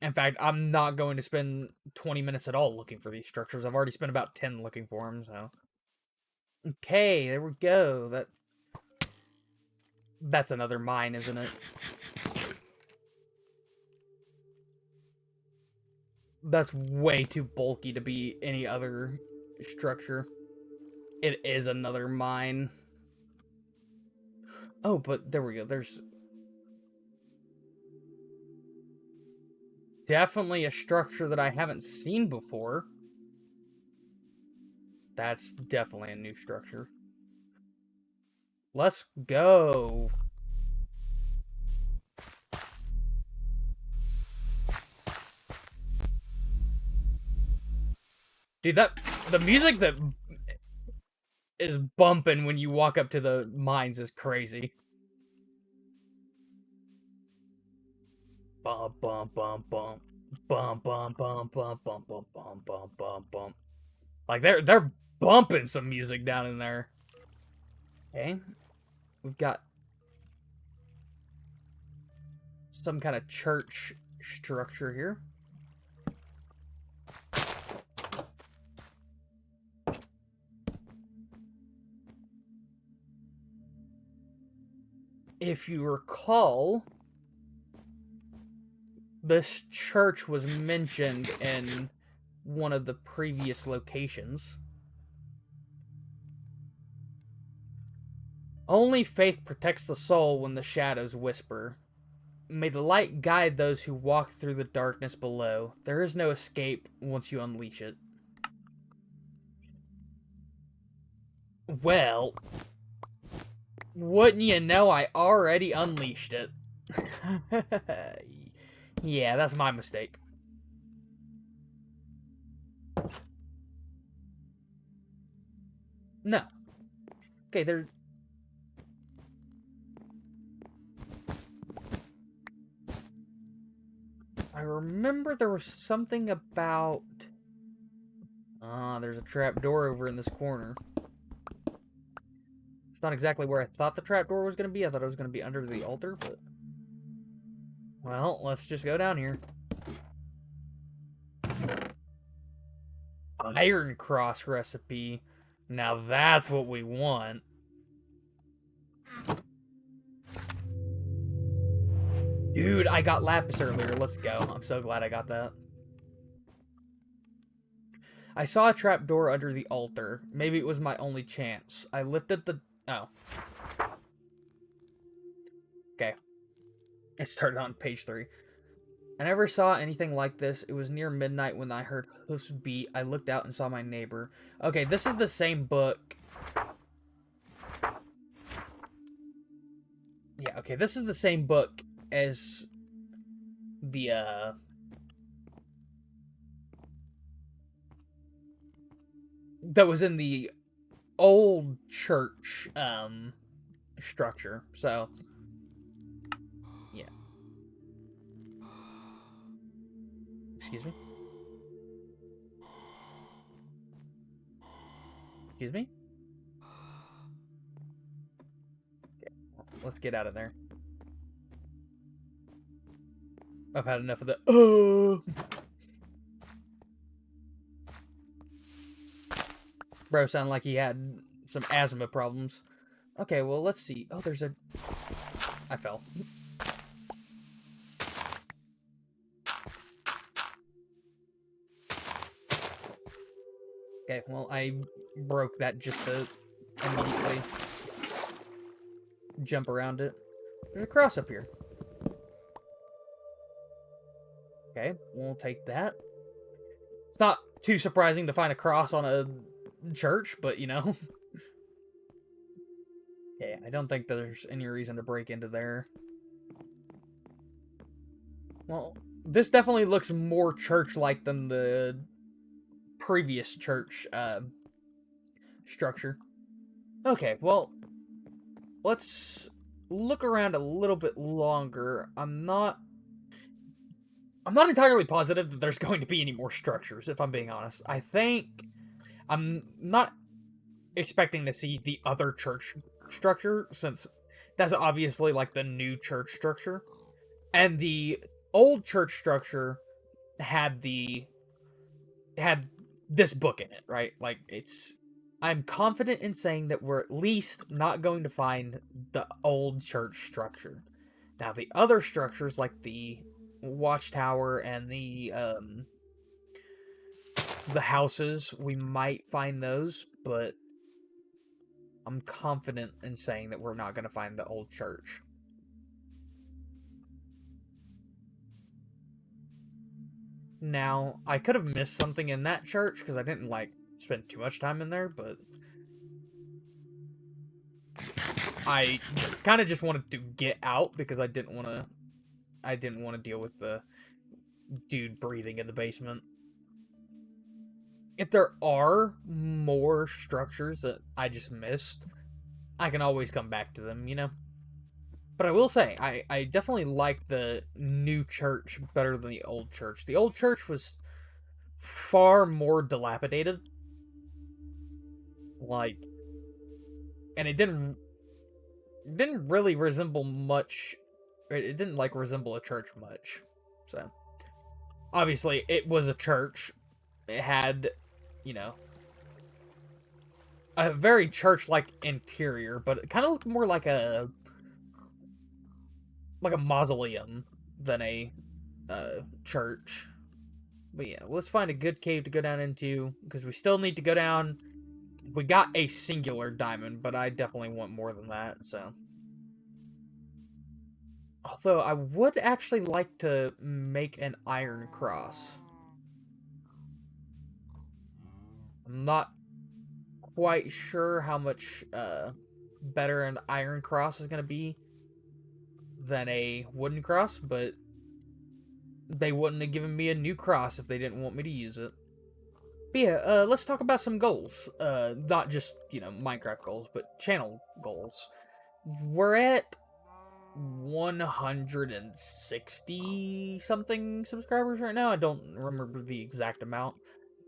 In fact, I'm not going to spend 20 minutes at all looking for these structures. I've already spent about 10 looking for them, so. Okay, there we go. That's another mine, isn't it? That's way too bulky to be any other structure. It is another mine. Oh, but there we go. There's definitely a structure that I haven't seen before. That's definitely a new structure. Let's go. Dude, the music that is bumping when you walk up to the mines is crazy. Bum bum bum bum bum bum bum bum bum bum bum bum bum bum. Like they're bumping some music down in there. Okay, we've got some kind of church structure here. If you recall, this church was mentioned in one of the previous locations. Only faith protects the soul when the shadows whisper. May the light guide those who walk through the darkness below. There is no escape once you unleash it. Well, wouldn't you know, I already unleashed it. Yeah, that's my mistake. No. Okay, there... I remember there was something about... there's a trap door over in this corner. It's not exactly where I thought the trap door was going to be. I thought it was going to be under the altar, but... Well, let's just go down here. Iron cross recipe. Now that's what we want. Dude, I got lapis earlier. Let's go. I'm so glad I got that. I saw a trapdoor under the altar. Maybe it was my only chance. I lifted the... Oh. Okay. It started on page 3. I never saw anything like this. It was near midnight when I heard hoofs beat. I looked out and saw my neighbor. Okay, this is the same book. Yeah, Okay, this is the same book as the, that was in the old church, structure, so, yeah. Excuse me? Excuse me? Okay, let's get out of there. I've had enough of the, Bro sounded like he had some asthma problems. Okay, well, let's see. Oh, there's a... I fell. Okay, well, I broke that just to immediately jump around it. There's a cross up here. Okay, we'll take that. It's not too surprising to find a cross on a church, but, you know. Okay, I don't think there's any reason to break into there. Well, this definitely looks more church-like than the previous church structure. Okay, well, let's look around a little bit longer. I'm not entirely positive that there's going to be any more structures, if I'm being honest. I think I'm not expecting to see the other church structure, since that's obviously like the new church structure. And the old church structure had this book in it, right? Like, I'm confident in saying that we're at least not going to find the old church structure. Now, the other structures, like the watchtower and the houses, we might find those, but I'm confident in saying that we're not going to find the old church. Now, I could have missed something in that church, because I didn't, like, spend too much time in there, but I kind of just wanted to get out, because I didn't want to deal with the dude breathing in the basement. If there are more structures that I just missed, I can always come back to them, you know? But I will say, I definitely like the new church better than the old church. The old church was far more dilapidated. Like, and it didn't really resemble much. It didn't, like, resemble a church much. So, obviously, it was a church. It had, you know, a very church-like interior, but it kind of looked more like a mausoleum than a church. But yeah, let's find a good cave to go down into, because we still need to go down. We got a singular diamond, but I definitely want more than that, so. Although, I would actually like to make an iron cross. I'm not quite sure how much better an iron cross is going to be than a wooden cross, but they wouldn't have given me a new cross if they didn't want me to use it. But yeah, let's talk about some goals. Not just, you know, Minecraft goals, but channel goals. We're at 160 something subscribers right now. I don't remember the exact amount.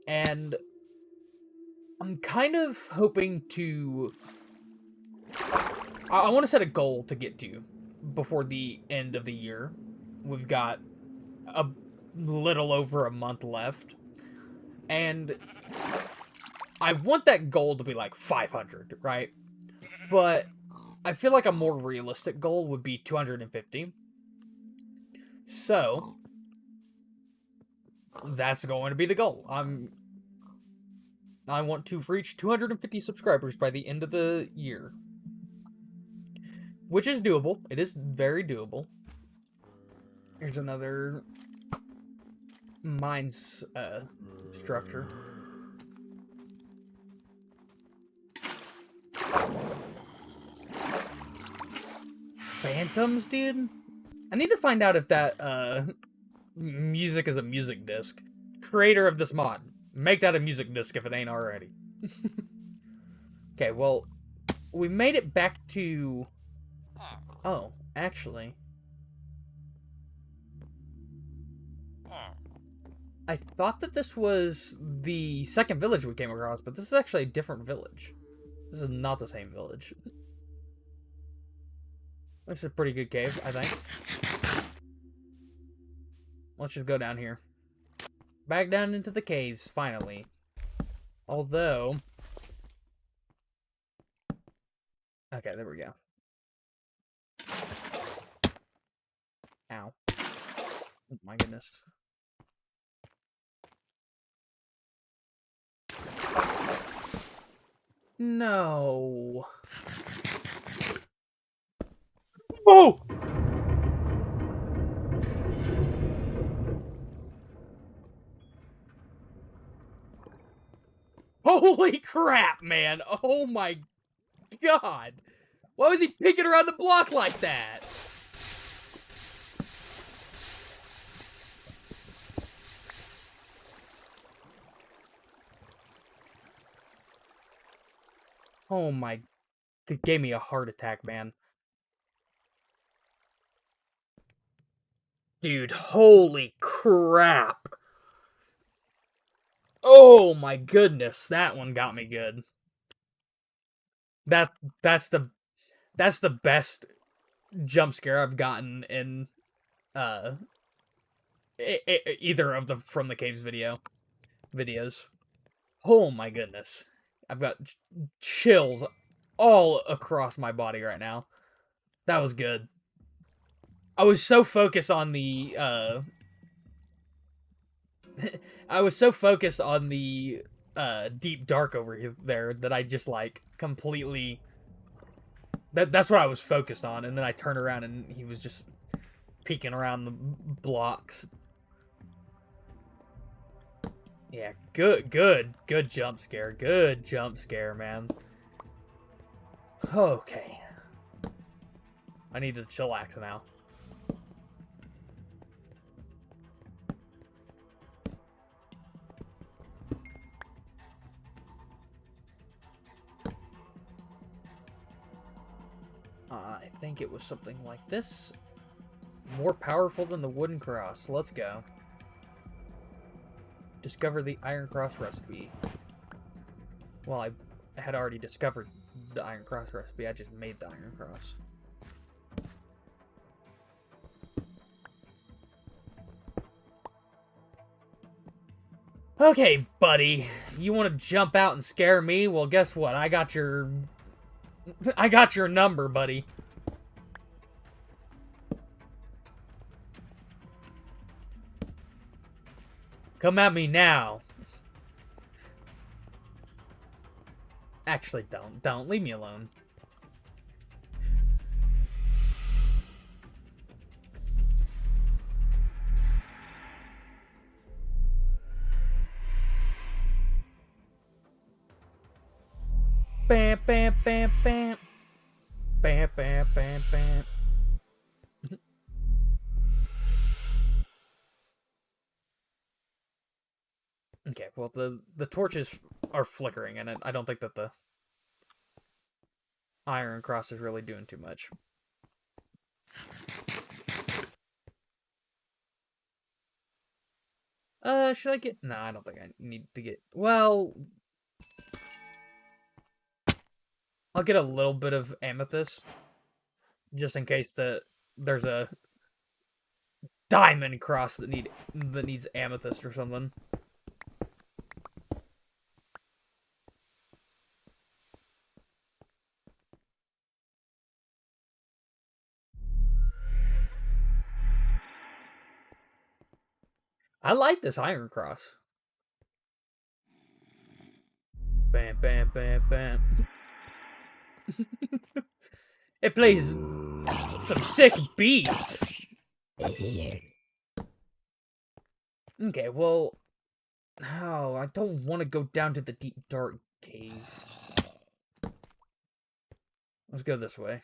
And I'm kind of hoping to... I want to set a goal to get to before the end of the year. We've got a little over a month left. And I want that goal to be like 500, right? But I feel like a more realistic goal would be 250. So that's going to be the goal. I want to reach 250 subscribers by the end of the year. Which is doable. It is very doable. Here's another mines structure. phantoms, dude? I need to find out if that, music is a music disc. Creator of this mod, make that a music disc if it ain't already. Okay, well, we made it back to... Oh, actually... I thought that this was the second village we came across, but this is actually a different village. This is not the same village. This is a pretty good cave, I think. Let's just go down here. Back down into the caves, finally. Although... Okay, there we go. Ow. Oh my goodness. No. Oh! Holy crap, man. Oh my god. Why was he peeking around the block like that? Oh my... It gave me a heart attack, man. Dude, holy crap. Oh my goodness, that one got me good. That's the best jump scare I've gotten in either of the From the Caves videos. Oh my goodness. I've got chills all across my body right now. That was good. I was so focused on the I was so focused on the deep dark over there that I just like completely that's what I was focused on, and then I turned around and he was just peeking around the blocks. Yeah, good jump scare. Good jump scare, man. Okay. I need to chillax now. I think it was something like this. More powerful than the wooden cross. Let's go. Discover the iron cross recipe. Well, I had already discovered the iron cross recipe. I just made the iron cross. Okay, buddy. You want to jump out and scare me? Well, guess what? I got your number, buddy. Come at me now. Actually, don't. Leave me alone. Bam, bam, bam, bam. Bam, bam, bam, bam. Okay, well, the torches are flickering, and I don't think that the iron cross is really doing too much. Should I get... No, I don't think I need to get... Well... I'll get a little bit of amethyst. Just in case there's a diamond cross that needs amethyst or something. I like this iron cross. Bam, bam, bam, bam. It plays some sick beats. Okay, well... Oh, I don't want to go down to the deep, dark cave. Let's go this way.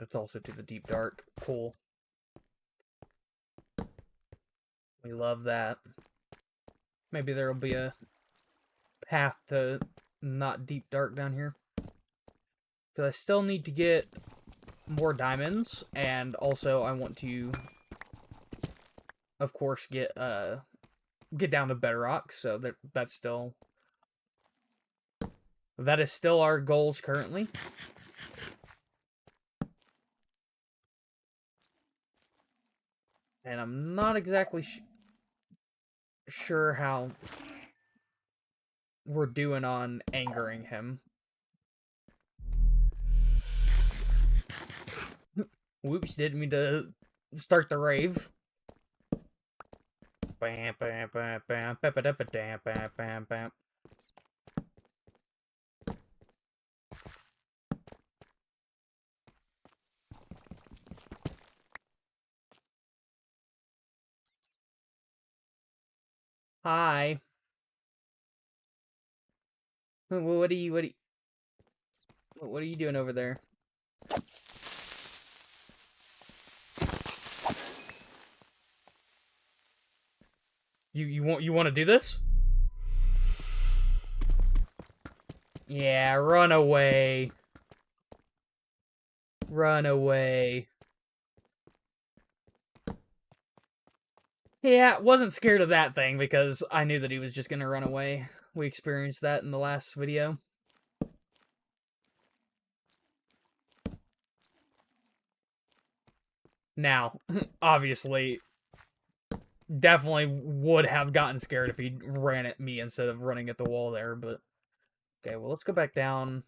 It's also to the deep dark. Cool. We love that. Maybe there'll be a path to not deep dark down here. Because I still need to get more diamonds, and also I want to, of course, get down to bedrock. So that is still our goals currently. And I'm not exactly sure how we're doing on angering him. Whoops, didn't mean to start the rave. Bam, bam, bam, bam, bam, bam, bam, bam, bam, bam. Hi. What are you doing over there? You want to do this? Yeah, run away. Run away. Yeah, wasn't scared of that thing because I knew that he was just gonna run away. We experienced that in the last video. Now, obviously, definitely would have gotten scared if he ran at me instead of running at the wall there, but... Okay, well, let's go back down.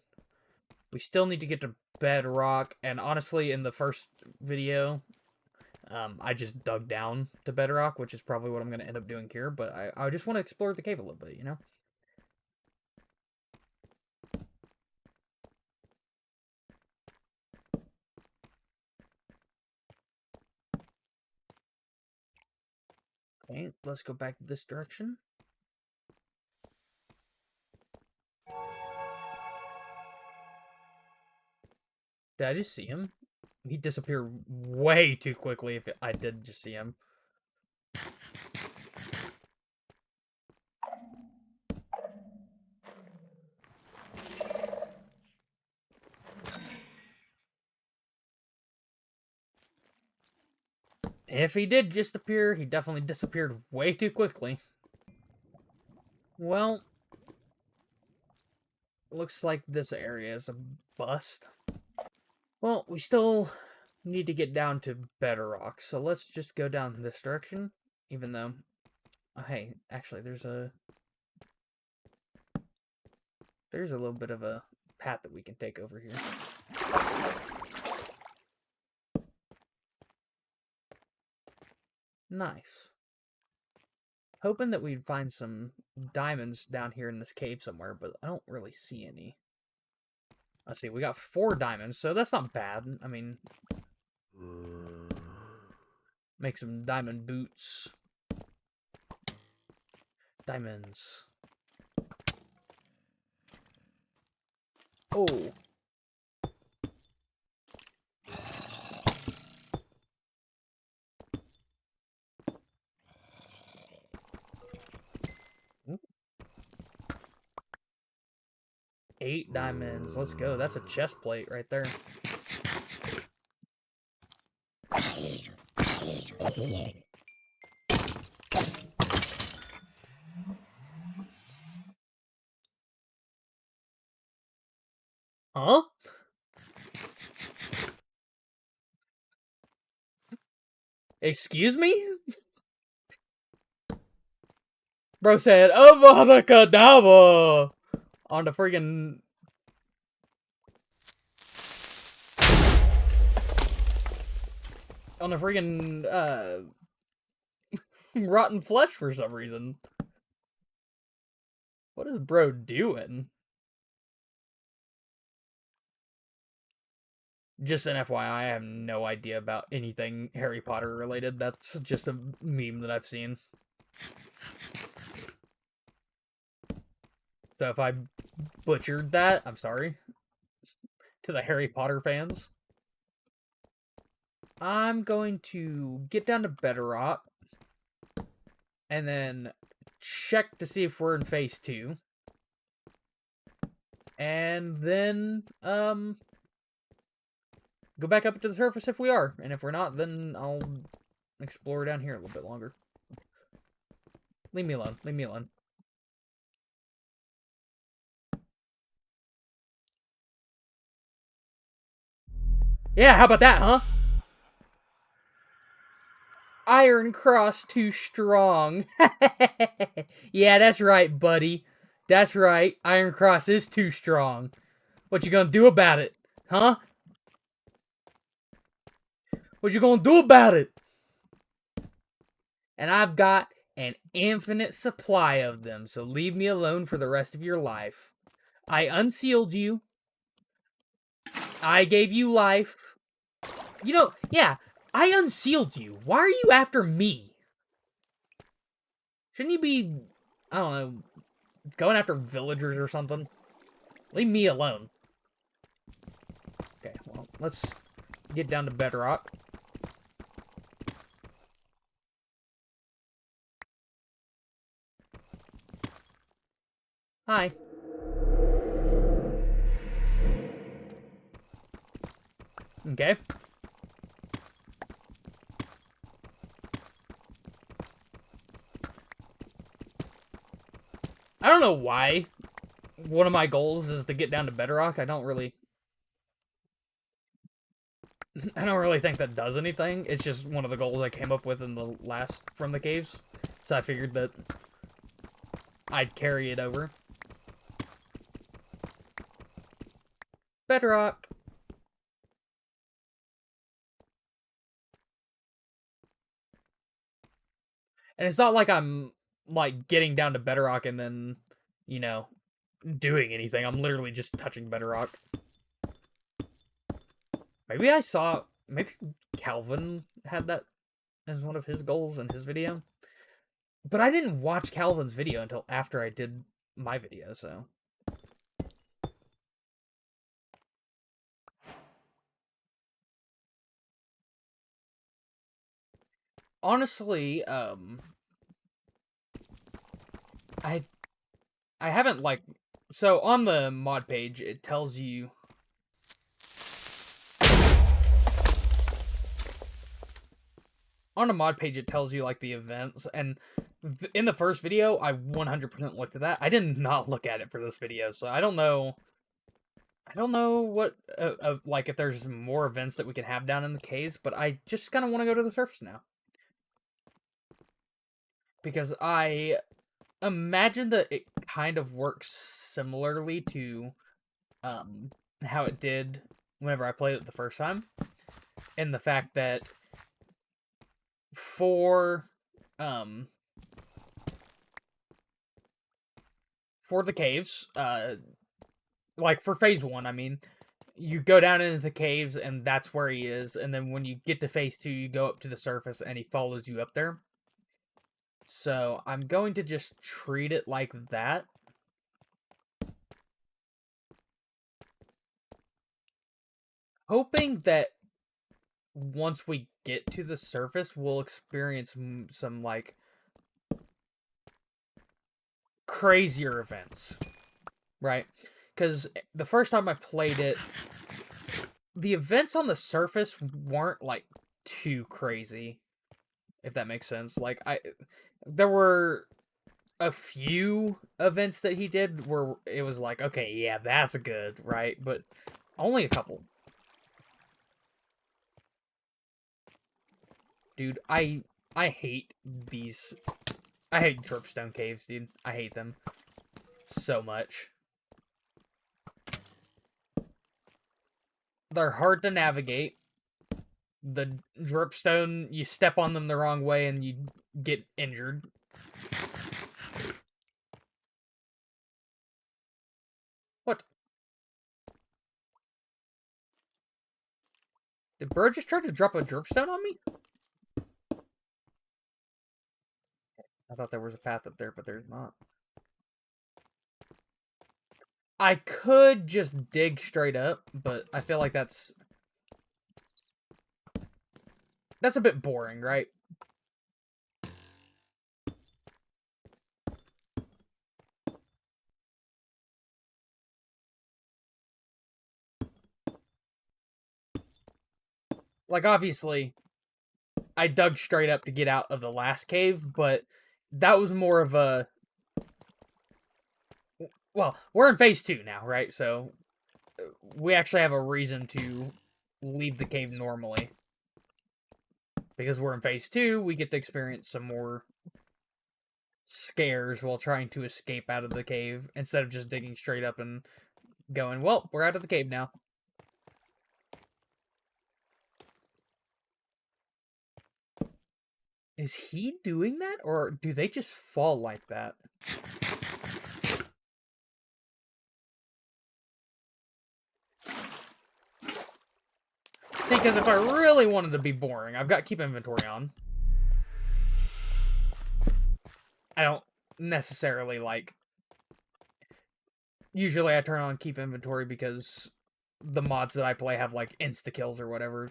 We still need to get to bedrock, and honestly, in the first video, I just dug down to bedrock, which is probably what I'm going to end up doing here, but I just want to explore the cave a little bit, you know? Okay, let's go back this direction. Did I just see him? He disappeared way too quickly if I did just see him. If he did disappear, he definitely disappeared way too quickly. Well, looks like this area is a bust. Well, we still need to get down to bedrock, so let's just go down this direction, even though... hey, actually, there's a little bit of a path that we can take over here. Nice. Hoping that we'd find some diamonds down here in this cave somewhere, but I don't really see any. Let's see, we got 4 diamonds, so that's not bad. I mean, make some diamond boots. Diamonds. Oh. Ooh. 8 diamonds. Let's go. That's a chest plate right there. Huh? Excuse me? Bro said, Avada Kedavra! On the friggin'... on the friggin', rotten flesh for some reason. What is bro doing? Just an FYI, I have no idea about anything Harry Potter related. That's just a meme that I've seen. So if I butchered that, I'm sorry. To the Harry Potter fans. I'm going to get down to bedrock and then check to see if we're in phase 2. And then, go back up to the surface if we are. And if we're not, then I'll explore down here a little bit longer. Leave me alone. Leave me alone. Yeah, how about that, huh? Iron Cross too strong. Yeah, that's right, buddy. That's right. Iron Cross is too strong. What you gonna do about it? Huh? What you gonna do about it? And I've got an infinite supply of them, so leave me alone for the rest of your life. I unsealed you. I gave you life. You know, yeah, I unsealed you. Why are you after me? Shouldn't you be, I don't know, going after villagers or something? Leave me alone. Okay, well, let's get down to bedrock. Hi. Okay. I don't know why one of my goals is to get down to bedrock. I don't really think that does anything. It's just one of the goals I came up with in the last From the Caves. So I figured that I'd carry it over. Bedrock. And it's not like I'm, like, getting down to bedrock and then, you know, doing anything. I'm literally just touching bedrock. Maybe I saw... Maybe Calvin had that as one of his goals in his video. But I didn't watch Calvin's video until after I did my video, so... Honestly, I haven't, like... So, on the mod page, it tells you... On the mod page, it tells you, like, the events, and in the first video, I 100% looked at that. I did not look at it for this video, so I don't know... I don't know what, like, if there's more events that we can have down in the caves, but I just kind of want to go to the surface now. Because I imagine that it kind of works similarly to how it did whenever I played it the first time. In the fact that for the caves, like for phase 1, I mean, you go down into the caves and that's where he is, and then when you get to phase 2, you go up to the surface and he follows you up there. So I'm going to just treat it like that. Hoping that once we get to the surface, we'll experience some, like, crazier events. Right? Because the first time I played it, the events on the surface weren't, like, too crazy. If that makes sense. Like, there were a few events that he did where it was like, okay, yeah, that's good, right? But only a couple. Dude, I hate these. I hate dripstone caves, dude. I hate them so much. They're hard to navigate. The dripstone, you step on them the wrong way and you get injured. What? Did Bird just try to drop a dripstone on me? I thought there was a path up there, but there's not. I could just dig straight up, but I feel like that's... That's a bit boring, right? Like, obviously, I dug straight up to get out of the last cave, but that was more of a... Well, we're in phase 2 now, right? So, we actually have a reason to leave the cave normally. Because we're in phase 2, we get to experience some more scares while trying to escape out of the cave, instead of just digging straight up and going, well, we're out of the cave now. Is he doing that, or do they just fall like that? See, because if I really wanted to be boring, I've got keep inventory on. I don't necessarily, like... Usually I turn on keep inventory because the mods that I play have, like, insta-kills or whatever.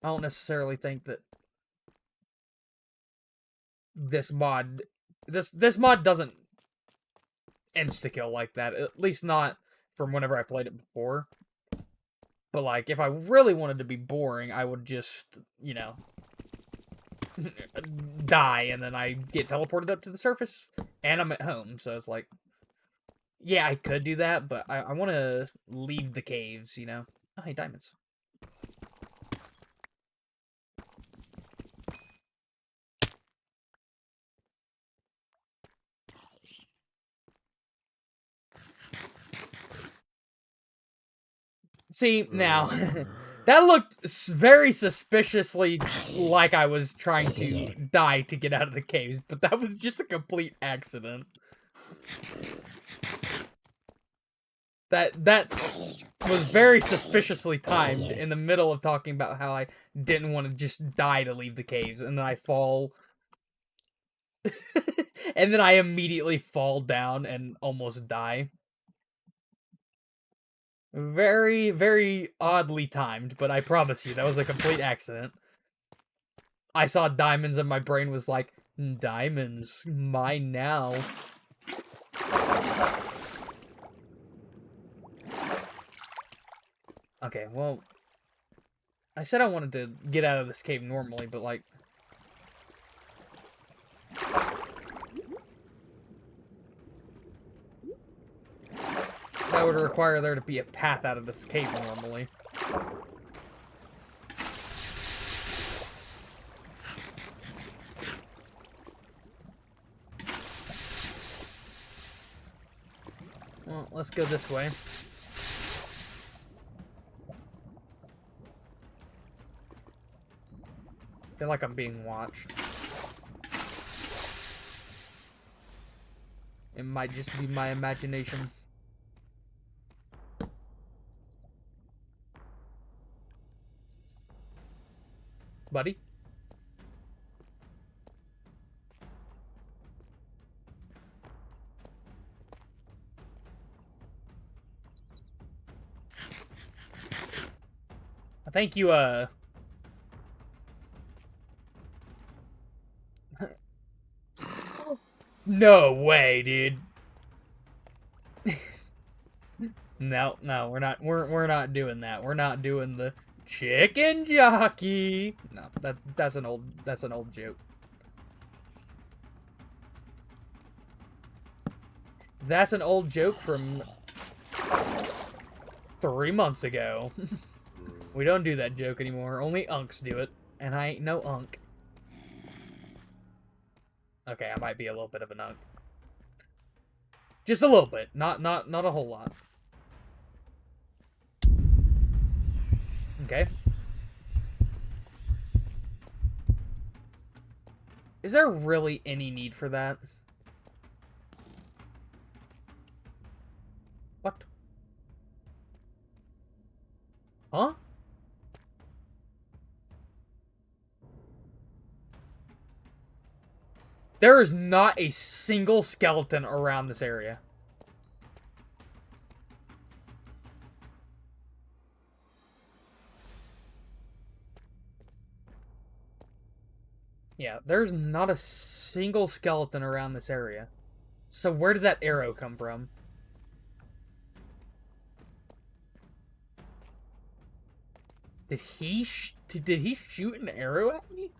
I don't necessarily think that this mod... This mod doesn't insta-kill like that. At least not from whenever I played it before. But, like, if I really wanted to be boring, I would just, you know... die, and then I get teleported up to the surface, and I'm at home, so it's like... Yeah, I could do that, but I want to leave the caves, you know? Oh, hey, diamonds. See, now, that looked very suspiciously like I was trying to die to get out of the caves, but that was just a complete accident. That was very suspiciously timed in the middle of talking about how I didn't want to just die to leave the caves, and then I fall... and then I immediately fall down and almost die. Very, very oddly timed, but I promise you, that was a complete accident. I saw diamonds and my brain was like, diamonds, mine now. Okay, well, I said I wanted to get out of this cave normally, but, like... that would require there to be a path out of this cave normally. Well, let's go this way. I feel like I'm being watched. It might just be my imagination. Buddy? I think you, no way, dude. No, we're not doing that. We're not doing the chicken jockey. No, that's an old joke. That's an old joke from 3 months ago. We don't do that joke anymore. Only unks do it, and I ain't no unk. Okay, I might be a little bit of an unk. Just a little bit, not a whole lot. Okay. Is there really any need for that? What? Huh? There is not a single skeleton around this area. Yeah, there's not a single skeleton around this area. So where did that arrow come from? Did he shoot an arrow at me?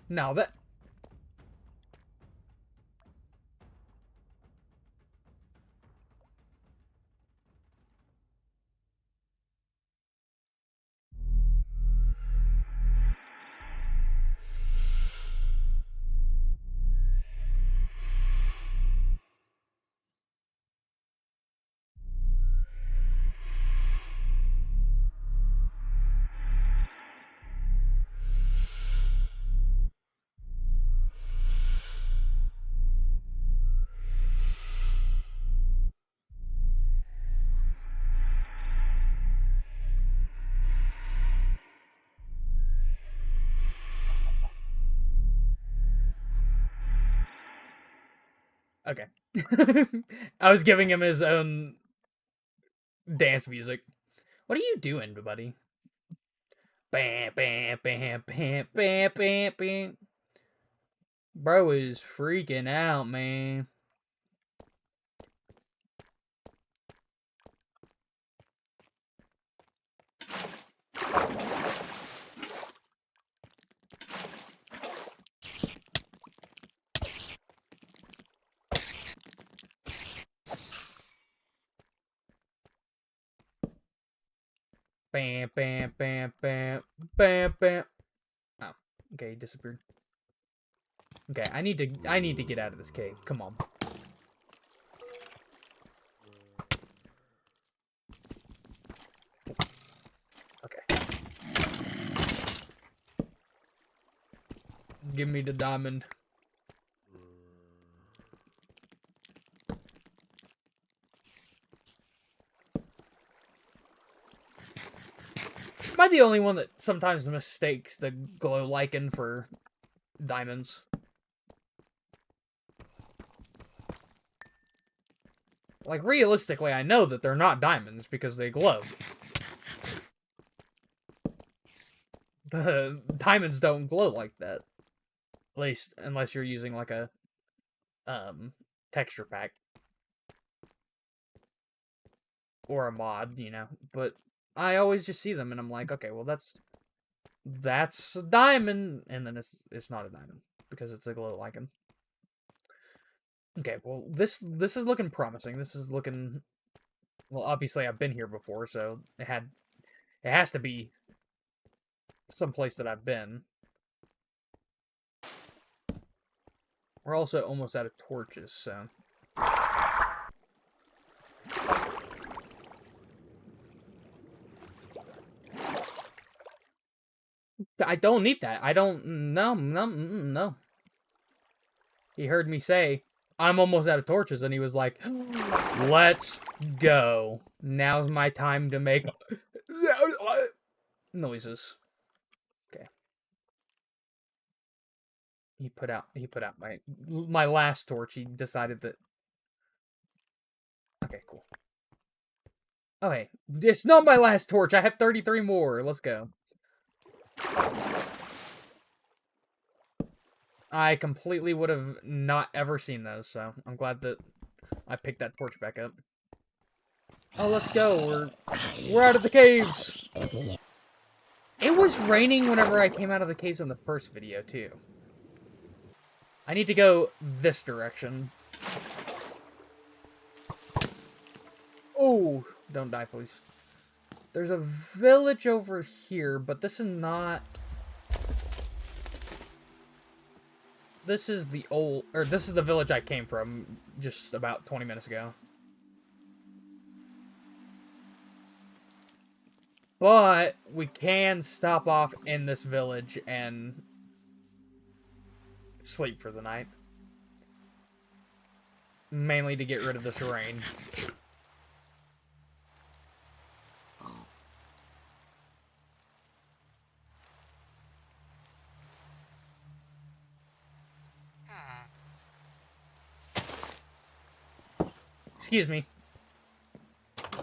No, that... Okay. I was giving him his own dance music. What are you doing, buddy? Bam, bam, bam, bam, bam, bam, bam. Bro is freaking out, man. Bam, bam, bam, bam, bam, bam. Oh, okay, he disappeared. Okay, I need to get out of this cave. Come on. Okay. Give me the diamond. Am I the only one that sometimes mistakes the glow lichen for diamonds? Like, realistically, I know that they're not diamonds because they glow. The diamonds don't glow like that. At least, unless you're using, like, a, texture pack. Or a mod, you know. But I always just see them and I'm like, okay, well, that's a diamond. And then it's not a diamond because it's a glow lichen. Okay, well, this is looking promising. This is looking... Well, obviously, I've been here before, so it has to be someplace that I've been. We're also almost out of torches, so... I don't need that. I don't... No. He heard me say, I'm almost out of torches, and he was like, let's go. Now's my time to make noises. Okay. He put out my last torch. He decided that... Okay, cool. Okay, it's not my last torch. I have 33 more. Let's go. I completely would have not ever seen those, so I'm glad that I picked that torch back up. Oh, let's go. We're out of the caves. It was raining whenever I came out of the caves in the first video, too. I need to go this direction. Oh, don't die, please. There's a village over here, but this is not... This is the this is the village I came from just about 20 minutes ago. But we can stop off in this village and sleep for the night. Mainly to get rid of this rain. Excuse me.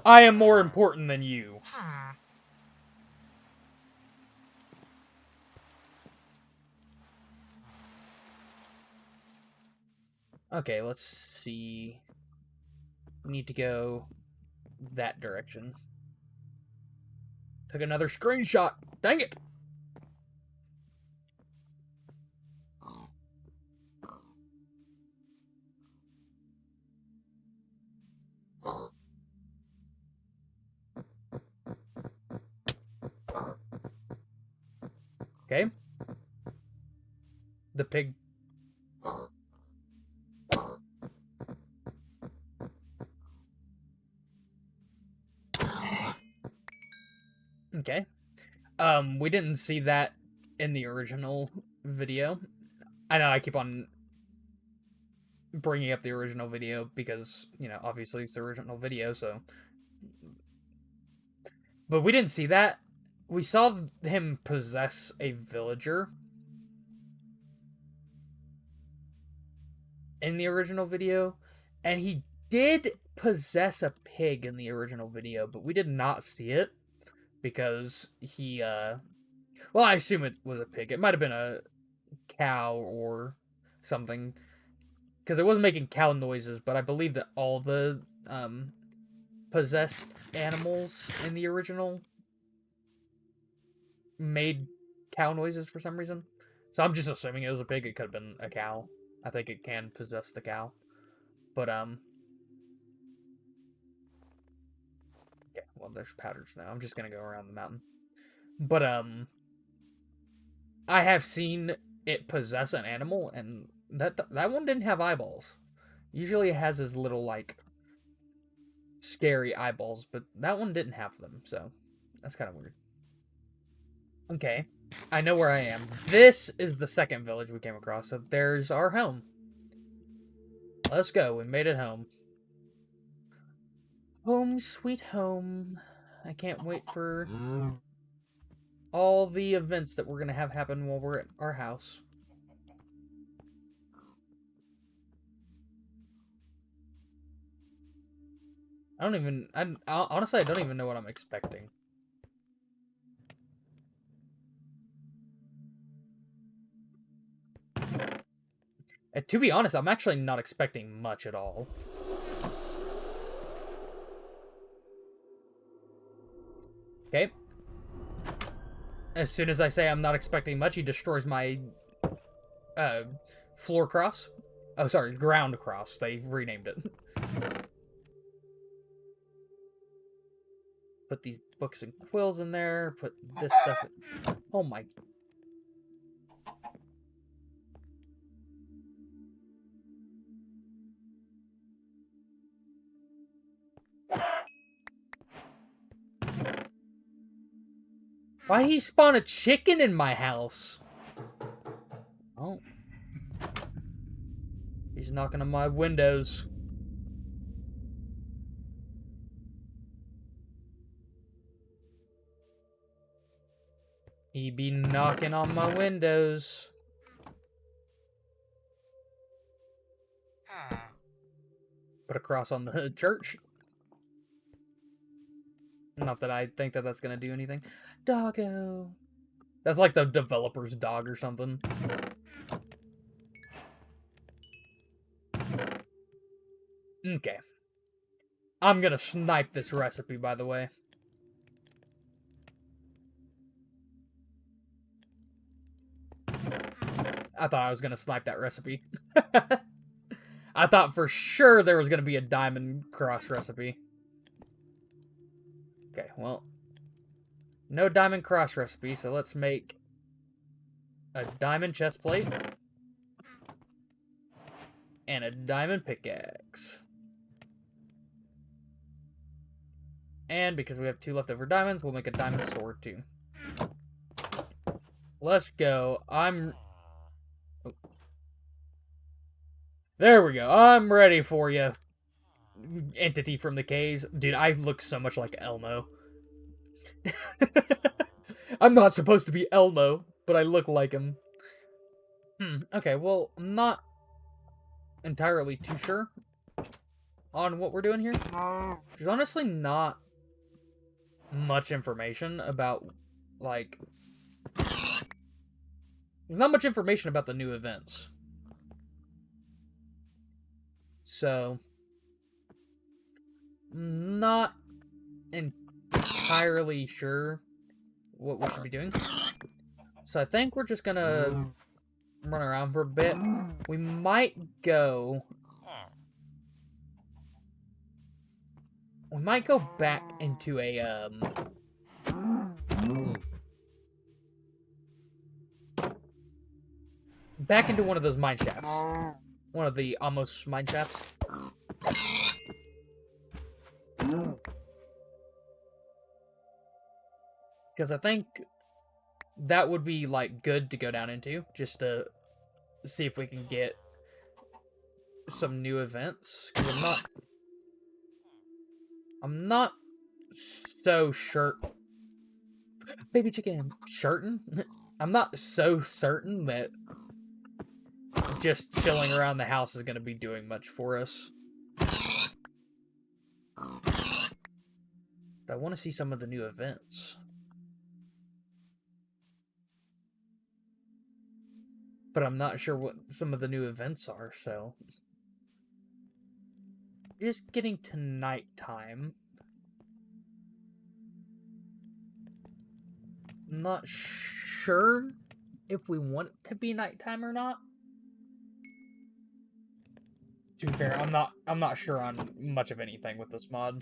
I am more important than you. Okay, let's see. Need to go that direction. Took another screenshot. Dang it! Okay. The pig. Okay. We didn't see that in the original video. I know I keep on bringing up the original video because, you know, obviously it's the original video, so. But we didn't see that. We saw him possess a villager in the original video, and he did possess a pig in the original video, but we did not see it because he, well, I assume it was a pig. It might have been a cow or something, because it was making cow noises, but I believe that all the, possessed animals in the original made cow noises for some reason. So I'm just assuming it was a pig. It could have been a cow. I think it can possess the cow. But, okay, well, there's patterns now. I'm just gonna go around the mountain. But, I have seen it possess an animal, and that one didn't have eyeballs. Usually it has his little, like, scary eyeballs, but that one didn't have them, so that's kind of weird. Okay, I know where I am. This is the second village we came across, so there's our home. Let's go, we made it home. Home sweet home. I can't wait for all the events that we're going to have happen while we're at our house. Honestly, I don't even know what I'm expecting. And to be honest, I'm actually not expecting much at all. Okay. As soon as I say I'm not expecting much, he destroys my floor cross. Oh, sorry, ground cross. They renamed it. Put these books and quills in there. Put this stuff in. Oh my. Why he spawn a chicken in my house? Oh. He's knocking on my windows. He be knocking on my windows. Put a cross on the church. Not that I think that that's going to do anything. Doggo. That's like the developer's dog or something. Okay. I'm going to snipe this recipe, by the way. I thought I was going to snipe that recipe. I thought for sure there was going to be a diamond cross recipe. Okay, well, no diamond cross recipe, so let's make a diamond chest plate and a diamond pickaxe. And because we have 2 leftover diamonds, we'll make a diamond sword too. Let's go. Oh. There we go. I'm ready for you, entity from the caves. Dude, I look so much like Elmo. I'm not supposed to be Elmo, but I look like him. Okay, well, I'm not entirely too sure on what we're doing here. There's honestly not much information about, like... There's not much information about the new events. So, not entirely sure what we should be doing. So I think we're just gonna run around for a bit. We might go... We might go back into a, back into one of those mine shafts. One of the almost mine shafts. Because I think that would be, like, good to go down into. Just to see if we can get some new events. Because I'm not so sure... Baby chicken. Certain? I'm not so certain that just chilling around the house is going to be doing much for us. But I want to see some of the new events. But I'm not sure what some of the new events are, so... Just getting to nighttime. I'm not sure if we want it to be nighttime or not. To be fair, I'm not sure on much of anything with this mod.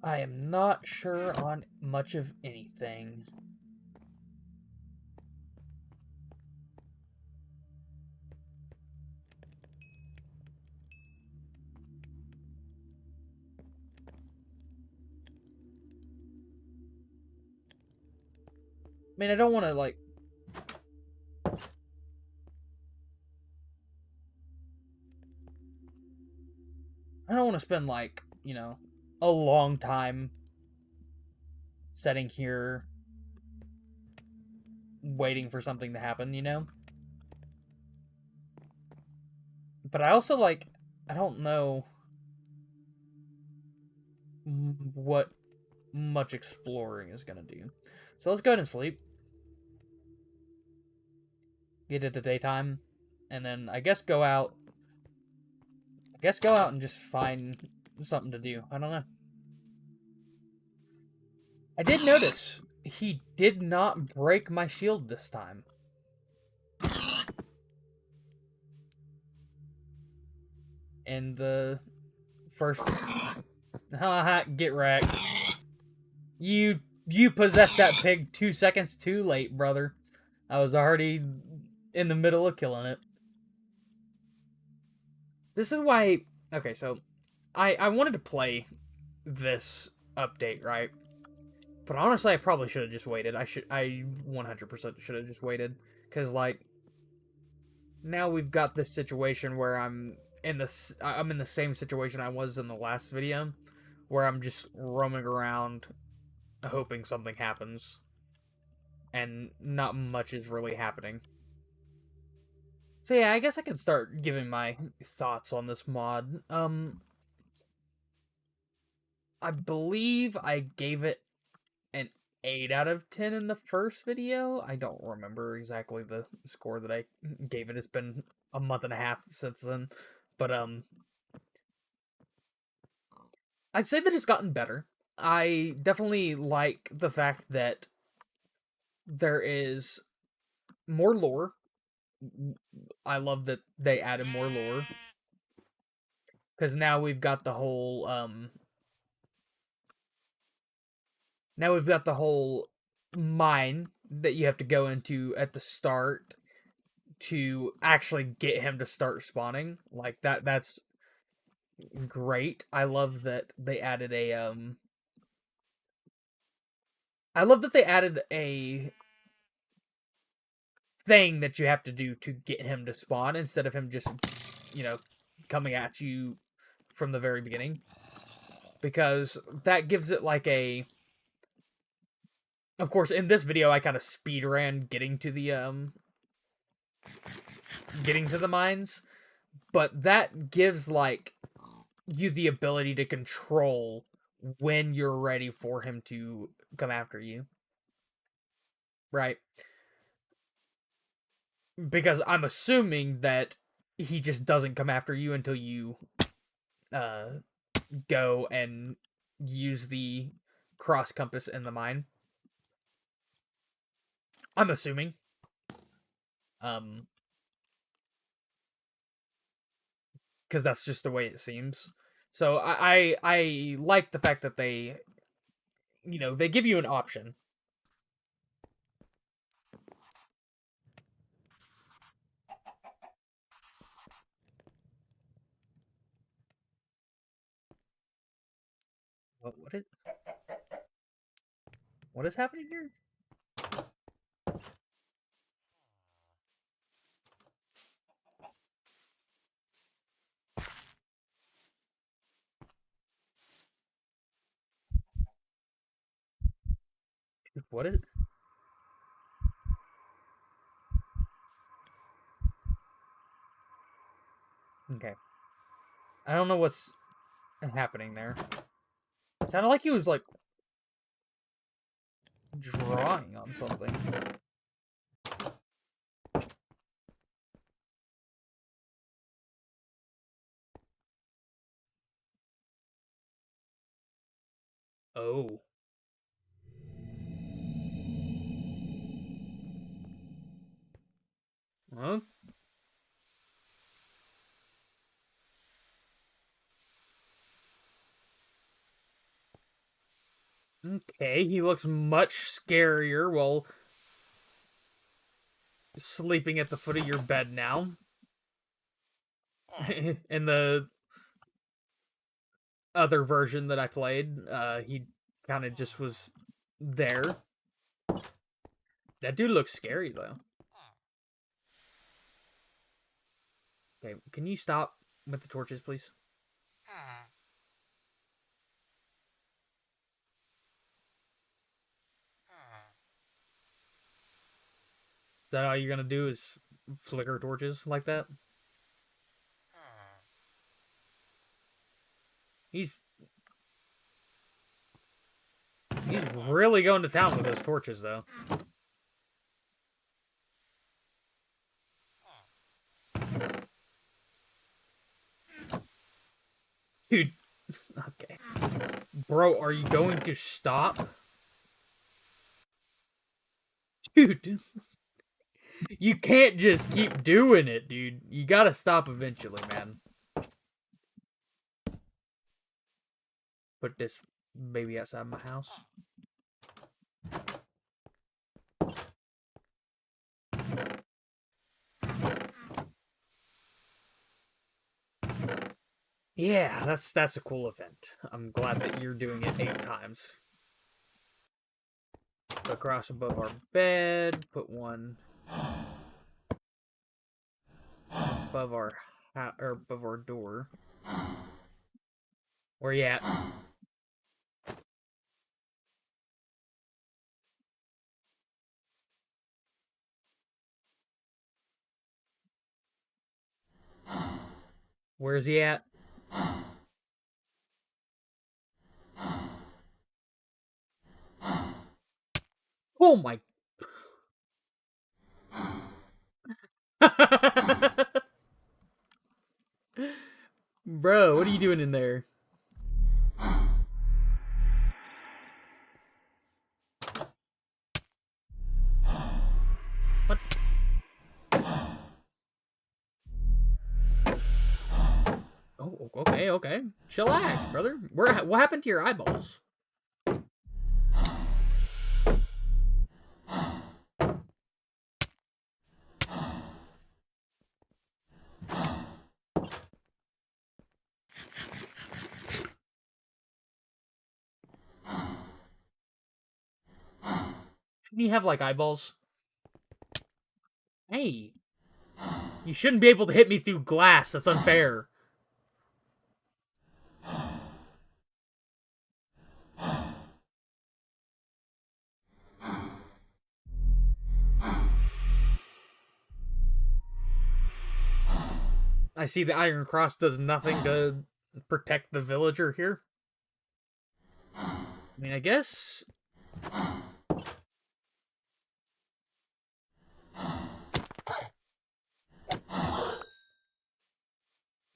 I am not sure on much of anything. I mean, I don't want to, like... I don't want to spend, like, you know, a long time sitting here waiting for something to happen, you know? But I also, like, I don't know what much exploring is going to do. So let's go ahead and sleep. Get into daytime. And then I guess go out. I guess go out and just find something to do. I don't know. I did notice he did not break my shield this time. In the first... Haha, get wrecked. You possessed that pig 2 seconds too late, brother. I was already in the middle of killing it. This is why... Okay, so... I wanted to play this update, right? But honestly, I probably should have just waited. I 100% should have just waited. Because, like... Now we've got this situation where I'm in the same situation I was in the last video. Where I'm just roaming around hoping something happens. And not much is really happening. So yeah, I guess I can start giving my thoughts on this mod. I believe I gave it an 8 out of 10 in the first video. I don't remember exactly the score that I gave it. It's been a month and a half since then. But, I'd say that it's gotten better. I definitely like the fact that there is more lore. I love that they added more lore. Because now we've got the whole, now we've got the whole mine that you have to go into at the start to actually get him to start spawning. Like, that's great. I love that they added a, I love that they added a thing that you have to do to get him to spawn instead of him just, you know, coming at you from the very beginning. Because that gives it like a... Of course, in this video, I kind of speed ran getting to the mines. But that gives, like, you the ability to control when you're ready for him to come after you. Right. Because I'm assuming that he just doesn't come after you until you uh, go and use the cross compass in the mine. I'm assuming. Because that's just the way it seems. So I like the fact that they give you an option. What is happening here? What is? Okay. I don't know what's happening there. It sounded like he was like drawing on something. Oh. Huh? Okay, he looks much scarier while sleeping at the foot of your bed now. In the other version that I played, he kind of just was there. That dude looks scary, though. Okay, can you stop with the torches, please? Is that all you're gonna do is flicker torches like that? He's really going to town with those torches, though. Dude, okay. Bro, are you going to stop? Dude, you can't just keep doing it, dude. You gotta stop eventually, man. Put this baby outside my house. Yeah, that's a cool event. I'm glad that you're doing it 8 times. Put cross above our bed. Put one above our or above our door. Where you at? Where's he at? Oh my! Bro, what are you doing in there? What? Oh, okay, okay. Chillax, brother. What happened to your eyeballs? Shouldn't you have, like, eyeballs? Hey, you shouldn't be able to hit me through glass. That's unfair. I see the Iron Cross does nothing to protect the villager here. I mean, I guess...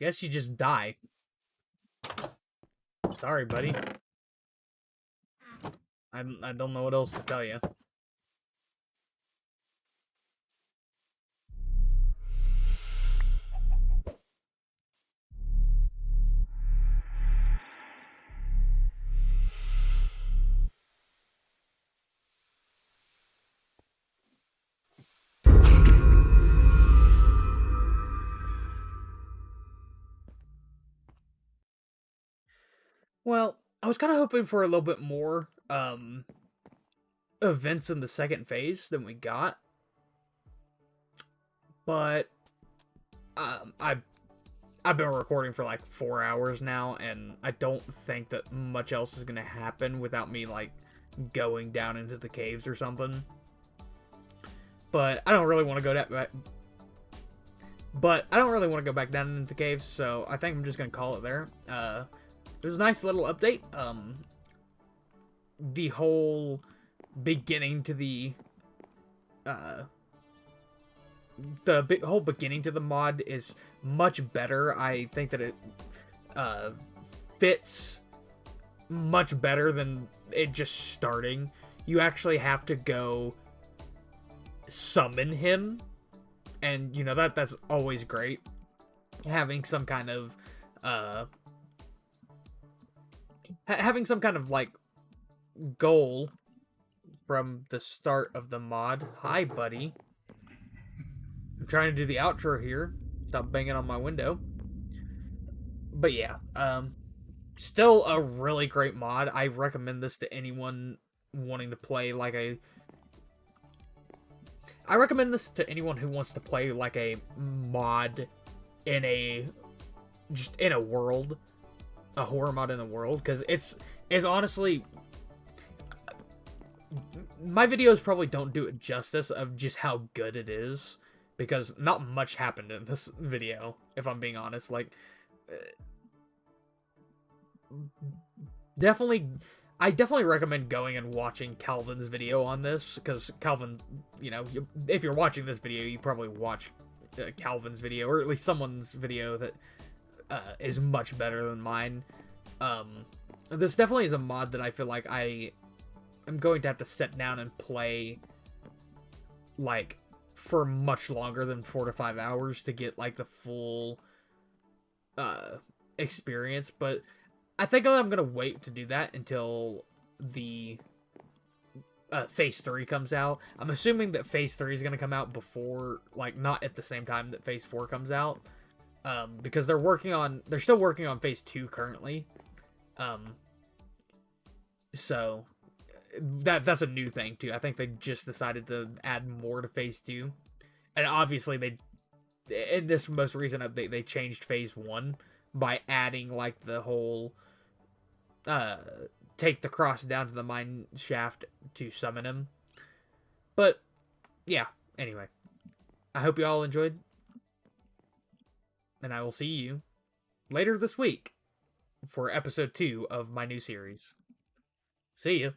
Guess you just die. Sorry, buddy. I don't know what else to tell you. Well, I was kind of hoping for a little bit more events in the second phase than we got, but I've been recording for like 4 hours now, and I don't think that much else is gonna happen without me like going down into the caves or something. But I don't really want to go that. But I don't really want to go back down into the caves, so I think I'm just gonna call it there. It was a nice little update. The whole beginning to the whole beginning to the mod is much better. I think that it fits much better than it just starting. You actually have to go summon him, and you know that's always great. Having some kind of like goal from the start of the mod. Hi, buddy. I'm trying to do the outro here. Stop banging on my window. But yeah, still a really great mod. I recommend this to anyone wanting to play like a... I recommend this to anyone who wants to play like a mod in a... just in a world. A horror mod in a world. Because it's honestly... My videos probably don't do it justice of just how good it is. Because not much happened in this video, if I'm being honest. Like... I definitely recommend going and watching Calvin's video on this, because Calvin, you know, if you're watching this video, you probably watch Calvin's video, or at least someone's video that is much better than mine. This definitely is a mod that I feel like I am going to have to sit down and play, like, for much longer than 4 to 5 hours to get, like, the full experience, but I think I'm going to wait to do that until the Phase 3 comes out. I'm assuming that Phase 3 is going to come out before, like, not at the same time that Phase 4 comes out. Because they're still working on Phase 2 currently. So, that's a new thing, too. I think they just decided to add more to Phase 2. And obviously, in this most recent update, they changed Phase 1 by adding, like, the whole... take the cross down to the mine shaft to summon him. But, yeah, anyway. I hope you all enjoyed. And I will see you later this week for episode 2 of my new series. See you.